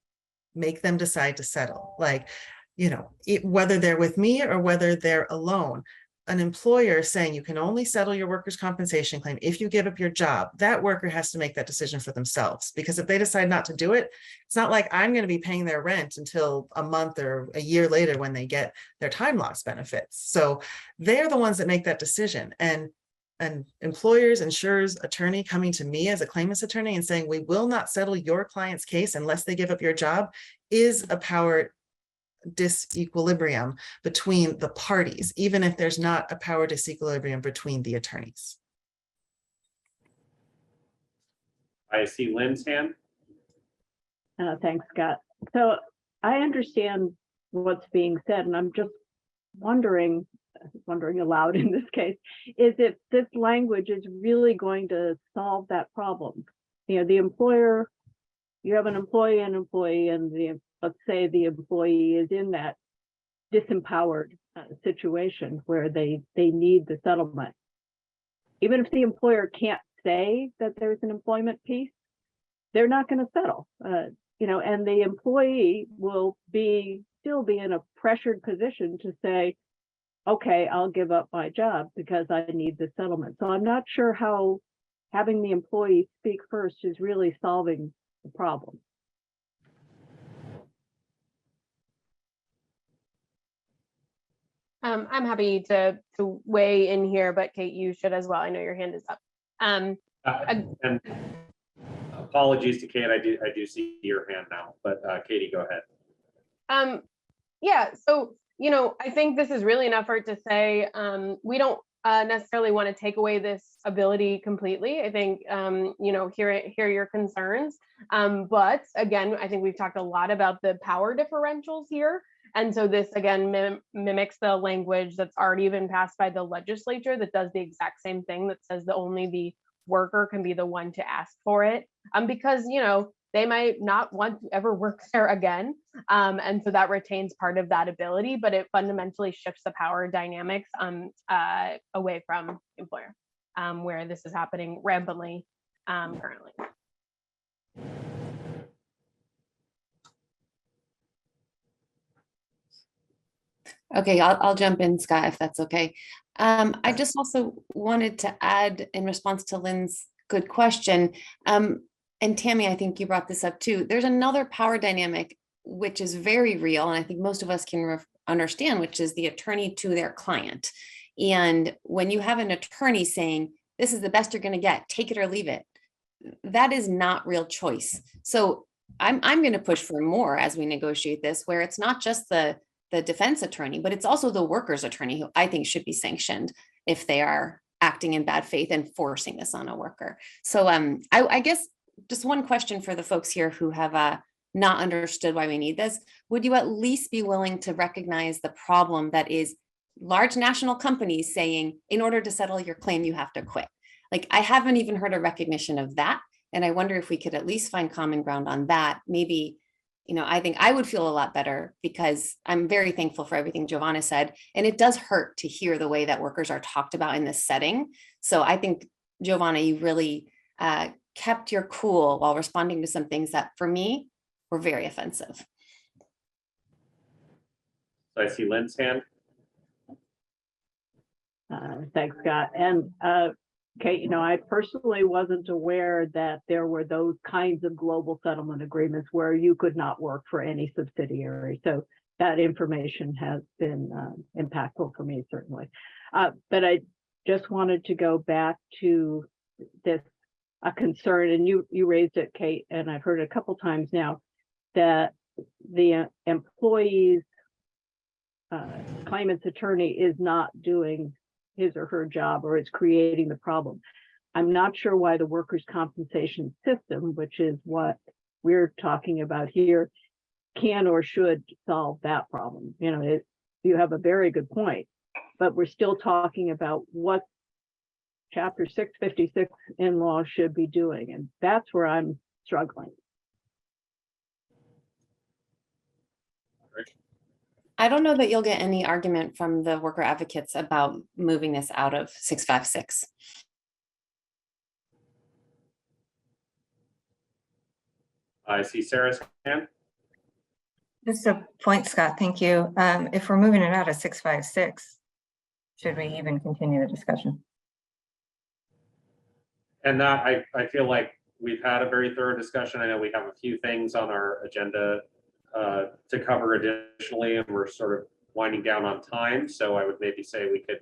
make them decide to settle. Like, whether they're with me or whether they're alone, an employer saying you can only settle your workers' compensation claim if you give up your job, that worker has to make that decision for themselves. Because if they decide not to do it, it's not like I'm going to be paying their rent until a month or a year later when they get their time loss benefits. So they're the ones that make that decision. And employers, insurers, attorney coming to me as a claimant's attorney and saying, we will not settle your client's case unless they give up your job is a power disequilibrium between the parties, even if there's not a power disequilibrium between the attorneys. I see Lynn's hand. Thanks, Scott. So I understand what's being said, and I'm just wondering aloud in this case, is if this language is really going to solve that problem. The employer, you have an employee and let's say the employee is in that disempowered situation where they need the settlement. Even if the employer can't say that there's an employment piece, they're not going to settle. And the employee will still be in a pressured position to say, okay, I'll give up my job because I need the settlement. So I'm not sure how having the employee speak first is really solving the problem. I'm happy to weigh in here, but Kate, you should as well. I know your hand is up. And apologies to Kate, I do see your hand now, but Katie, go ahead. Yeah, so I think this is really an effort to say we don't necessarily want to take away this ability completely. I think hear your concerns, but again, I think we've talked a lot about the power differentials here. And so this again mimics the language that's already been passed by the legislature that does the exact same thing, that says that only the worker can be the one to ask for it, because they might not want to ever work there again. And so that retains part of that ability, but it fundamentally shifts the power dynamics away from employer, where this is happening rampantly currently. Okay, I'll jump in, Scott, if that's okay. I just also wanted to add in response to Lynn's good question. And Tammy, I think you brought this up too. There's another power dynamic, which is very real. And I think most of us can understand, which is the attorney to their client. And when you have an attorney saying, this is the best you're going to get, take it or leave it, that is not real choice. So I'm going to push for more as we negotiate this, where it's not just the the defense attorney, but it's also the worker's attorney who I think should be sanctioned if they are acting in bad faith and forcing this on a worker. So I guess just one question for the folks here who have not understood why we need this. Would you at least be willing to recognize the problem that is large national companies saying, in order to settle your claim, you have to quit? Like, I haven't even heard a recognition of that. And I wonder if we could at least find common ground on that. Maybe, I think I would feel a lot better because I'm very thankful for everything Giovanna said. And it does hurt to hear the way that workers are talked about in this setting. So I think, Giovanna, you really kept your cool while responding to some things that for me were very offensive. So I see Lynn's hand. Thanks, Scott. And Kate, I personally wasn't aware that there were those kinds of global settlement agreements where you could not work for any subsidiary. So that information has been impactful for me, certainly. But I just wanted to go back to this concern, and you raised it, Kate, and I've heard it a couple times now, that the employee's claimant's attorney is not doing his or her job, or it's creating the problem. I'm not sure why the workers' compensation system, which is what we're talking about here, can or should solve that problem. You have a very good point, but we're still talking about what Chapter 656 in law should be doing, and that's where I'm struggling. I don't know that you'll get any argument from the worker advocates about moving this out of 656. I see Sarah's hand. Just a point, Scott, thank you. If we're moving it out of 656, should we even continue the discussion? And that I feel like we've had a very thorough discussion. I know we have a few things on our agenda to cover additionally, and we're sort of winding down on time. So I would maybe say we could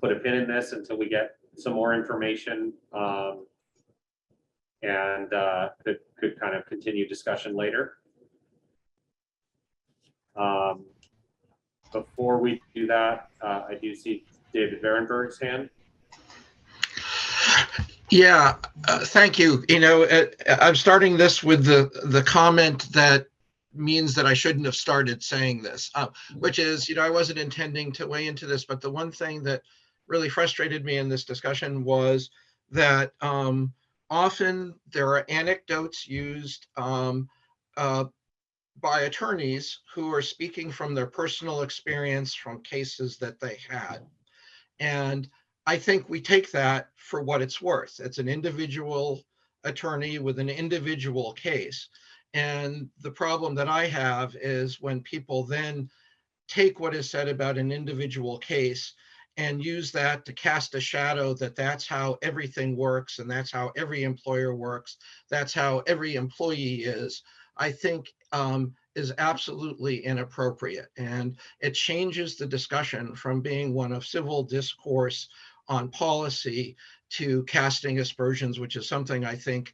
put a pin in this until we get some more information, and could kind of continue discussion later. Before we do that, I do see David Varenberg's hand. Yeah, thank you. I'm starting this with the comment that means that I shouldn't have started saying this, which is, I wasn't intending to weigh into this, but the one thing that really frustrated me in this discussion was that often there are anecdotes used by attorneys who are speaking from their personal experience from cases that they had. And I think we take that for what it's worth. It's an individual attorney with an individual case. And the problem that I have is when people then take what is said about an individual case and use that to cast a shadow that that's how everything works and that's how every employer works, that's how every employee is, I think is absolutely inappropriate. And it changes the discussion from being one of civil discourse on policy to casting aspersions, which is something I think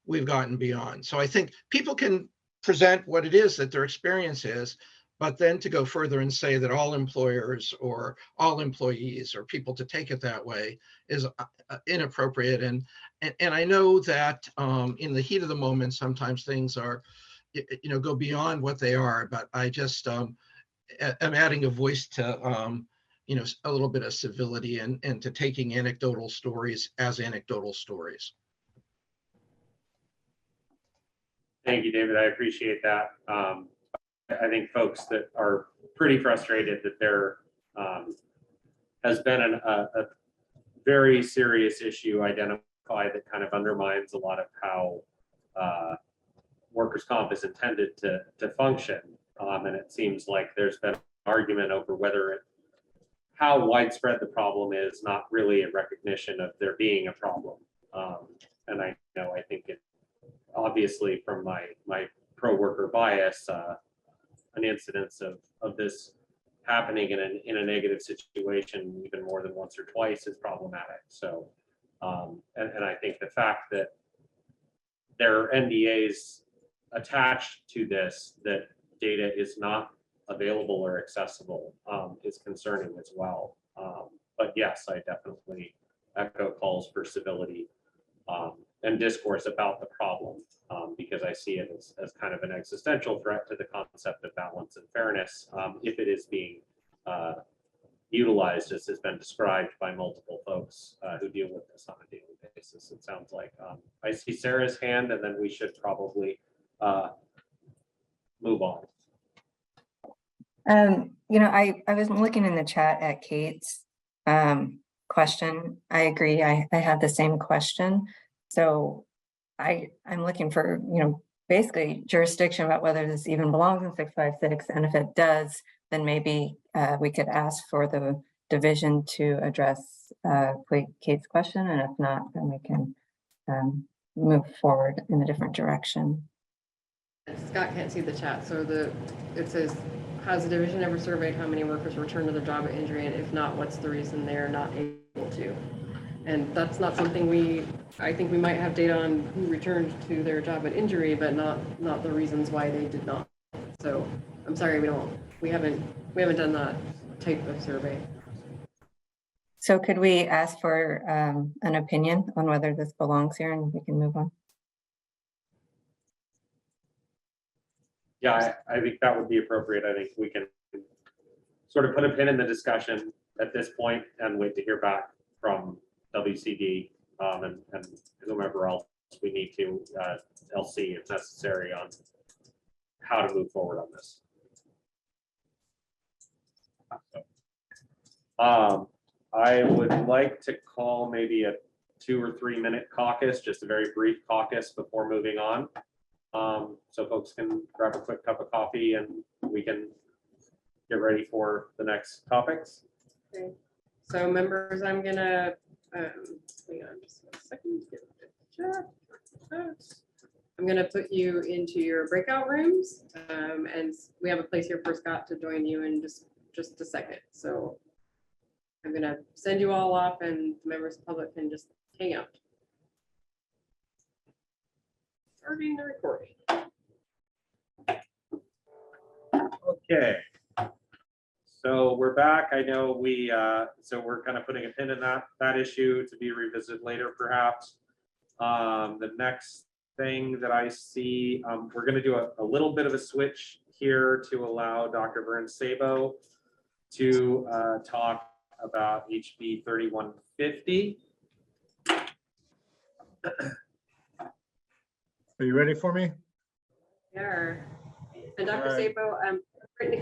we've gotten beyond. So I think people can present what it is that their experience is, but then to go further and say that all employers or all employees or people to take it that way is inappropriate. And I know that in the heat of the moment, sometimes things are, go beyond what they are, but I just am adding a voice to, a little bit of civility and to taking anecdotal stories as anecdotal stories. Thank you, David. I appreciate that. I think folks that are pretty frustrated that there has been a very serious issue identified that kind of undermines a lot of how workers' comp is intended to function. And it seems like there's been an argument over how widespread the problem is, not really a recognition of there being a problem. And I think it obviously from my pro-worker bias, an incidence of this happening in a negative situation even more than once or twice is problematic. So, and I think the fact that there are NDAs attached to this, that data is not available or accessible is concerning as well. But yes, I definitely echo calls for civility and discourse about the problem, because I see it as kind of an existential threat to the concept of balance and fairness if it is being utilized as has been described by multiple folks who deal with this on a daily basis. It sounds like I see Sarah's hand, and then we should probably move on. You know, I was looking in the chat at Kate's question. I agree. I had the same question. So I'm looking for, you know, basically jurisdiction about whether this even belongs in 656. And if it does, then maybe we could ask for the division to address Kate's question. And if not, then we can move forward in a different direction. Scott can't see the chat, so it says, has the division ever surveyed how many workers return to their job at injury, and if not, what's the reason they're not able to? And that's not something I think we might have data on who returned to their job at injury, but not the reasons why they did not. So I'm sorry, we haven't done that type of survey. So could we ask for an opinion on whether this belongs here, and we can move on? Yeah, I think that would be appropriate. I think we can sort of put a pin in the discussion at this point and wait to hear back from WCD and whomever else we need to, LC if necessary, on how to move forward on this. I would like to call maybe a 2 or 3 minute caucus, just a very brief caucus before moving on. So folks can grab a quick cup of coffee and we can get ready for the next topics. Okay. So members, I'm gonna hang on just 1 second. Get the chat. I'm gonna put you into your breakout rooms, and we have a place here for Scott to join you in just a second. So I'm gonna send you all off, and the members of the public can just hang out. Starting the recording. Okay. So we're back. I know so we're kind of putting a pin in that issue to be revisited later, perhaps. The next thing that I see, we're going to do a little bit of a switch here to allow Dr. Vern Sabo to talk about HB 3150. Are you ready for me? Yeah. And Dr. All right. Sabo,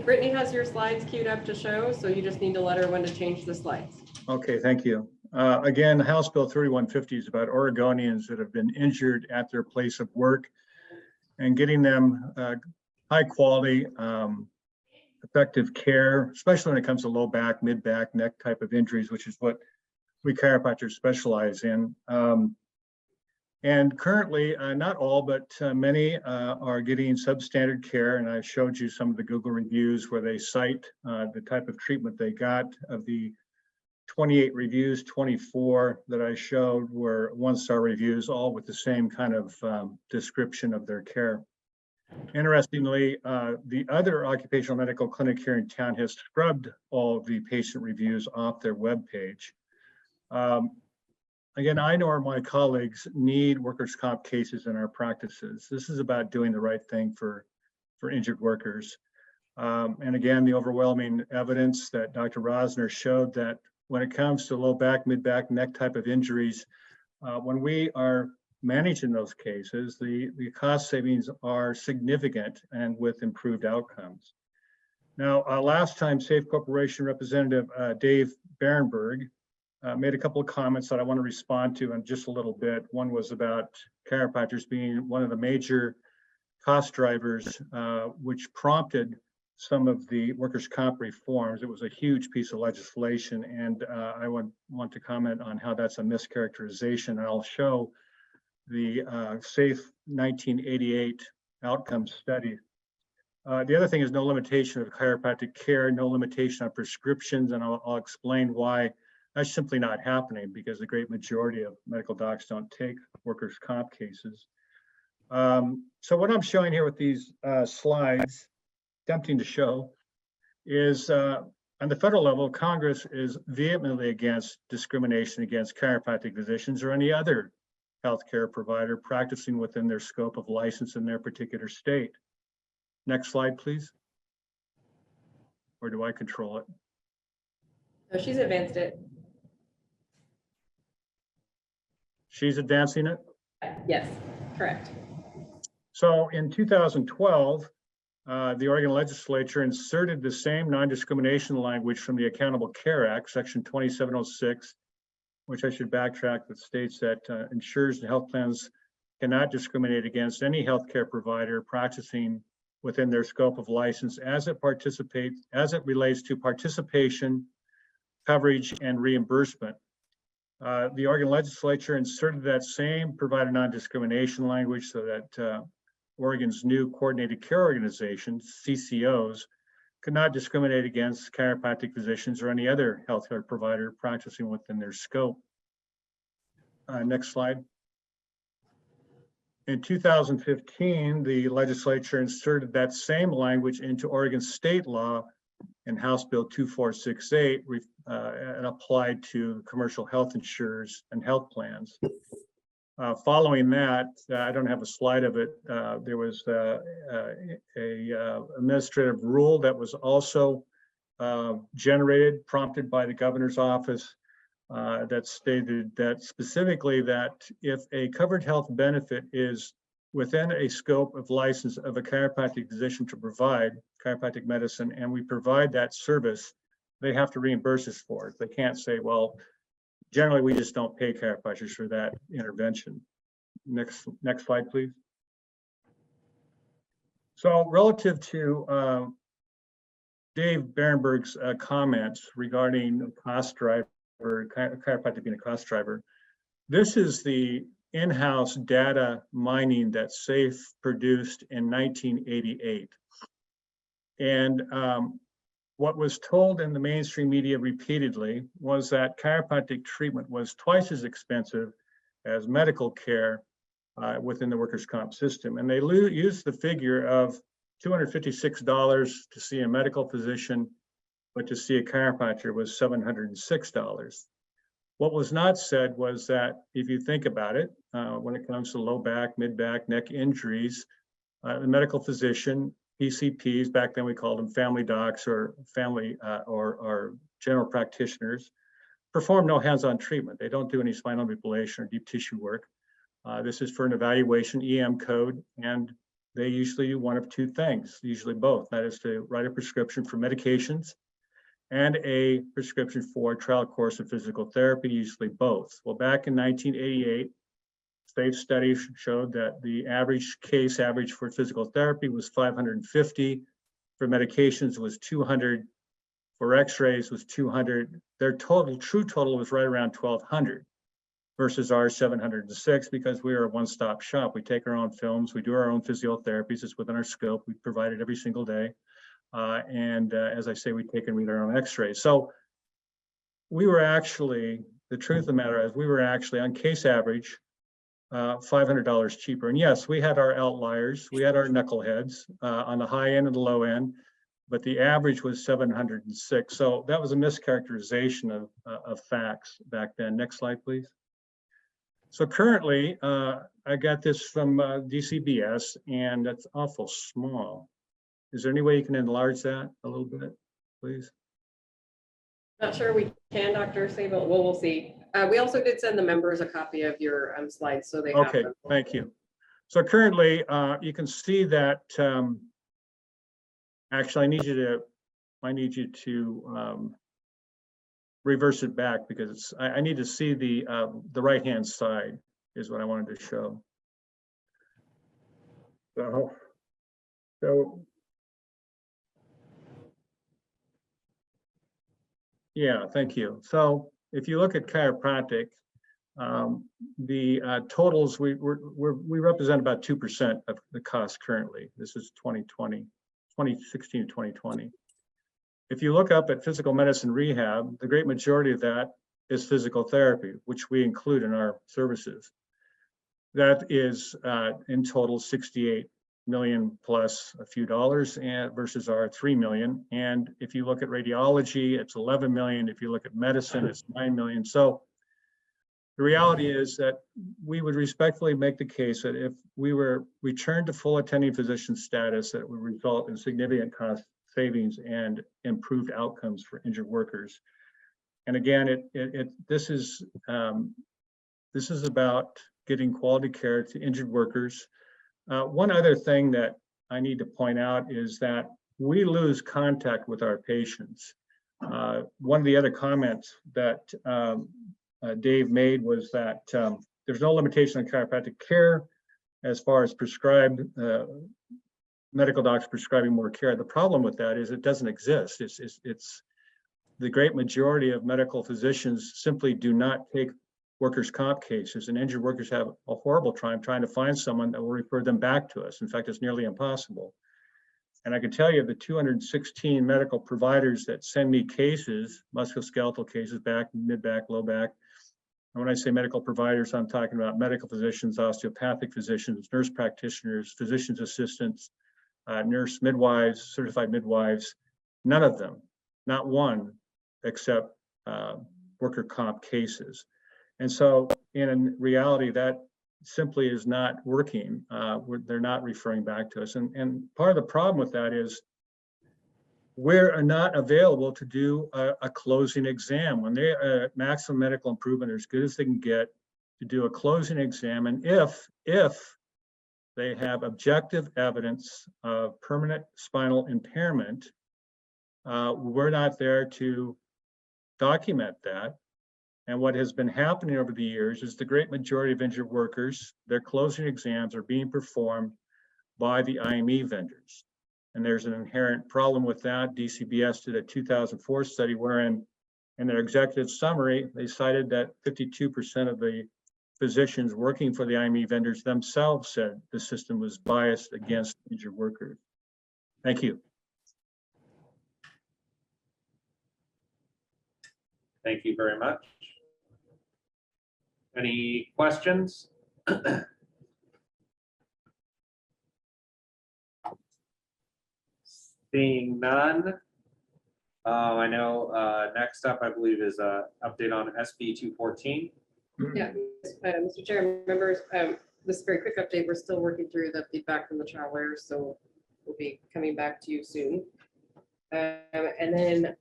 Brittany has your slides queued up to show, so you just need to let her when to change the slides. Okay, thank you. Again, House Bill 3150 is about Oregonians that have been injured at their place of work and getting them high quality, effective care, especially when it comes to low back, mid back, neck type of injuries, which is what we chiropractors specialize in. And currently, not all, but many are getting substandard care. And I showed you some of the Google reviews where they cite the type of treatment they got. Of the 28 reviews, 24 that I showed were 1-star reviews, all with the same kind of description of their care. Interestingly, the other occupational medical clinic here in town has scrubbed all of the patient reviews off their webpage. Again, I nor my colleagues need workers' comp cases in our practices. This is about doing the right thing for injured workers. And again, the overwhelming evidence that Dr. Rosner showed that when it comes to low back, mid back, neck type of injuries, when we are managing those cases, the cost savings are significant and with improved outcomes. Now, last time, Safe Corporation Representative Dave Barenberg made a couple of comments that I want to respond to in just a little bit. One was about chiropractors being one of the major cost drivers, which prompted some of the workers' comp reforms. It was a huge piece of legislation, and I want to comment on how that's a mischaracterization. I'll show the SAFE 1988 outcomes study. The other thing is no limitation of chiropractic care, no limitation on prescriptions, and I'll explain why that's simply not happening, because the great majority of medical docs don't take workers' comp cases. So what I'm showing here with these slides, tempting to show, is on the federal level, Congress is vehemently against discrimination against chiropractic physicians or any other healthcare provider practicing within their scope of license in their particular state. Next slide, please. Or do I control it? So she's advanced it. She's advancing it? Yes, correct. So in 2012, the Oregon legislature inserted the same non-discrimination language from the Accountable Care Act, Section 2706, which I should backtrack, that states that insurers and health plans cannot discriminate against any healthcare provider practicing within their scope of license as it relates to participation, coverage, and reimbursement. The Oregon legislature inserted that same provider non-discrimination language so that Oregon's new coordinated care organizations, CCOs, could not discriminate against chiropractic physicians or any other healthcare provider practicing within their scope. Next slide. In 2015, the legislature inserted that same language into Oregon state law in House Bill 2468 and applied to commercial health insurers and health plans. Following that, I don't have a slide of it. There was a administrative rule that was also generated, prompted by the governor's office, that stated that specifically that if a covered health benefit is within a scope of license of a chiropractic physician to provide chiropractic medicine, and we provide that service, they have to reimburse us for it. They can't say, well, generally we just don't pay chiropractors for that intervention. Next slide, please. So relative to Dave Barenberg's comments regarding cost driver, chiropractic being a cost driver, this is the in-house data mining that SAFE produced in 1988. And what was told in the mainstream media repeatedly was that chiropractic treatment was twice as expensive as medical care within the workers' comp system. And they used the figure of $256 to see a medical physician, but to see a chiropractor was $706. What was not said was that if you think about it, when it comes to low back, mid back, neck injuries, the medical physician, PCPs, back then we called them family docs or family or general practitioners, perform no hands-on treatment. They don't do any spinal manipulation or deep tissue work. This is for an evaluation EM code, and they usually do one of two things, usually both. That is to write a prescription for medications and a prescription for a trial course of physical therapy, usually both. Well, back in 1988, SAFE studies showed that the average for physical therapy was 550, for medications was 200, for x-rays was 200. Their true total was right around 1,200 versus our 706, because we are a one-stop shop. We take our own films, we do our own physiotherapies, it's within our scope, we provide it every single day. As I say, we take and read our own x-rays. So we were actually, the truth of the matter is we were actually on case average, $500 cheaper. And yes, we had our outliers, we had our knuckleheads on the high end and the low end, but the average was 706. So that was a mischaracterization of facts back then. Next slide, please. So currently, I got this from DCBS, and that's awful small. Is there any way you can enlarge that a little bit, please? Not sure we can, Dr. Sable. Well, we'll see. We also did send the members a copy of your slides, so they have Okay, them. thank you. So currently, you can see that. Actually, I need you to reverse it back, because I need to see the right-hand side is what I wanted to show. So yeah, thank you. So if you look at chiropractic, the totals, we represent about 2% of the cost currently. This is 2016 to 2020. If you look up at physical medicine rehab, the great majority of that is physical therapy, which we include in our services. That is in total $68 million plus a few dollars and versus our 3 million. And if you look at radiology, it's 11 million. If you look at medicine, it's 9 million. So the reality is that we would respectfully make the case that if we were returned to full attending physician status, that would result in significant cost savings and improved outcomes for injured workers. And again, this is about getting quality care to injured workers. One other thing that I need to point out is that we lose contact with our patients. One of the other comments that Dave made was that there's no limitation on chiropractic care as far as prescribed medical doctors prescribing more care. The problem with that is it doesn't exist. It's the great majority of medical physicians simply do not take workers' comp cases, and injured workers have a horrible time trying to find someone that will refer them back to us. In fact, it's nearly impossible. And I can tell you the 216 medical providers that send me cases, musculoskeletal cases, back, mid-back, low back. And when I say medical providers, I'm talking about medical physicians, osteopathic physicians, nurse practitioners, physician's assistants, nurse midwives, certified midwives, none of them, not one, except worker comp cases. And so in reality, that simply is not working. They're not referring back to us. And part of the problem with that is we're not available to do a closing exam. When they're at maximum medical improvement, as good as they can get, to do a closing exam. And if they have objective evidence of permanent spinal impairment, we're not there to document that. And what has been happening over the years is the great majority of injured workers, their closing exams are being performed by the IME vendors. And there's an inherent problem with that. DCBS did a 2004 study wherein in their executive summary, they cited that 52% of the physicians working for the IME vendors themselves said the system was biased against injured workers. Thank you. Thank you very much. Any questions? Seeing none. I know next up, I believe, is an update on SB 214. Yeah, Mr. Chair, members, this is a very quick update. We're still working through the feedback from the trial lawyers, so we'll be coming back to you soon. And then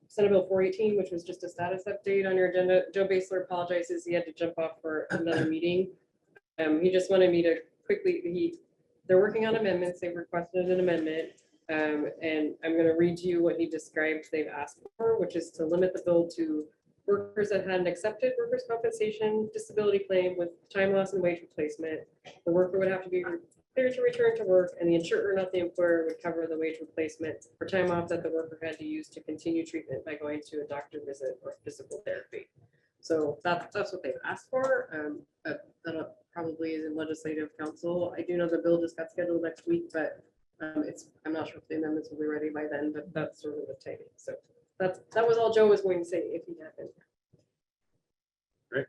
Senate Bill 418, which was just a status update on your agenda. Joe Basler apologizes. He had to jump off for another meeting. He just wanted me to quickly, they're working on amendments. They've requested an amendment. And I'm going to read to you what he described they've asked for, which is to limit the bill to workers that had an accepted workers' compensation disability claim with time loss and wage replacement. The worker would have to be cleared to return to work, and the insurer, not the employer, would cover the wage replacement for time off that the worker had to use to continue treatment by going to a doctor visit or physical therapy. So that's what they've asked for. That probably is in legislative council. I do know the bill just got scheduled next week, but I'm not sure if the amendments will be ready by then, but that's sort of the timing. So that was all Joe was going to say if he hadn't. Great.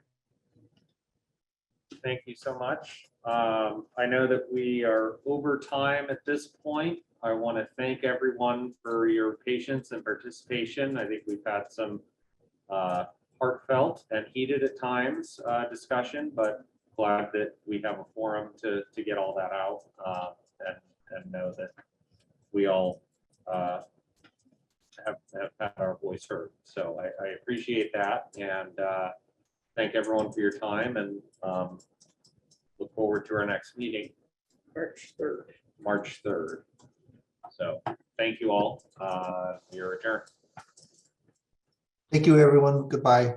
Thank you so much. I know that we are over time at this point. I want to thank everyone for your patience and participation. I think we've had some heartfelt and heated at times discussion, but glad that we have a forum to get all that out and know that we all have had our voice heard. So I appreciate that, and thank everyone for your time, and look forward to our next meeting, March 3rd. So thank you all. You're adjourned. Thank you, everyone. Goodbye.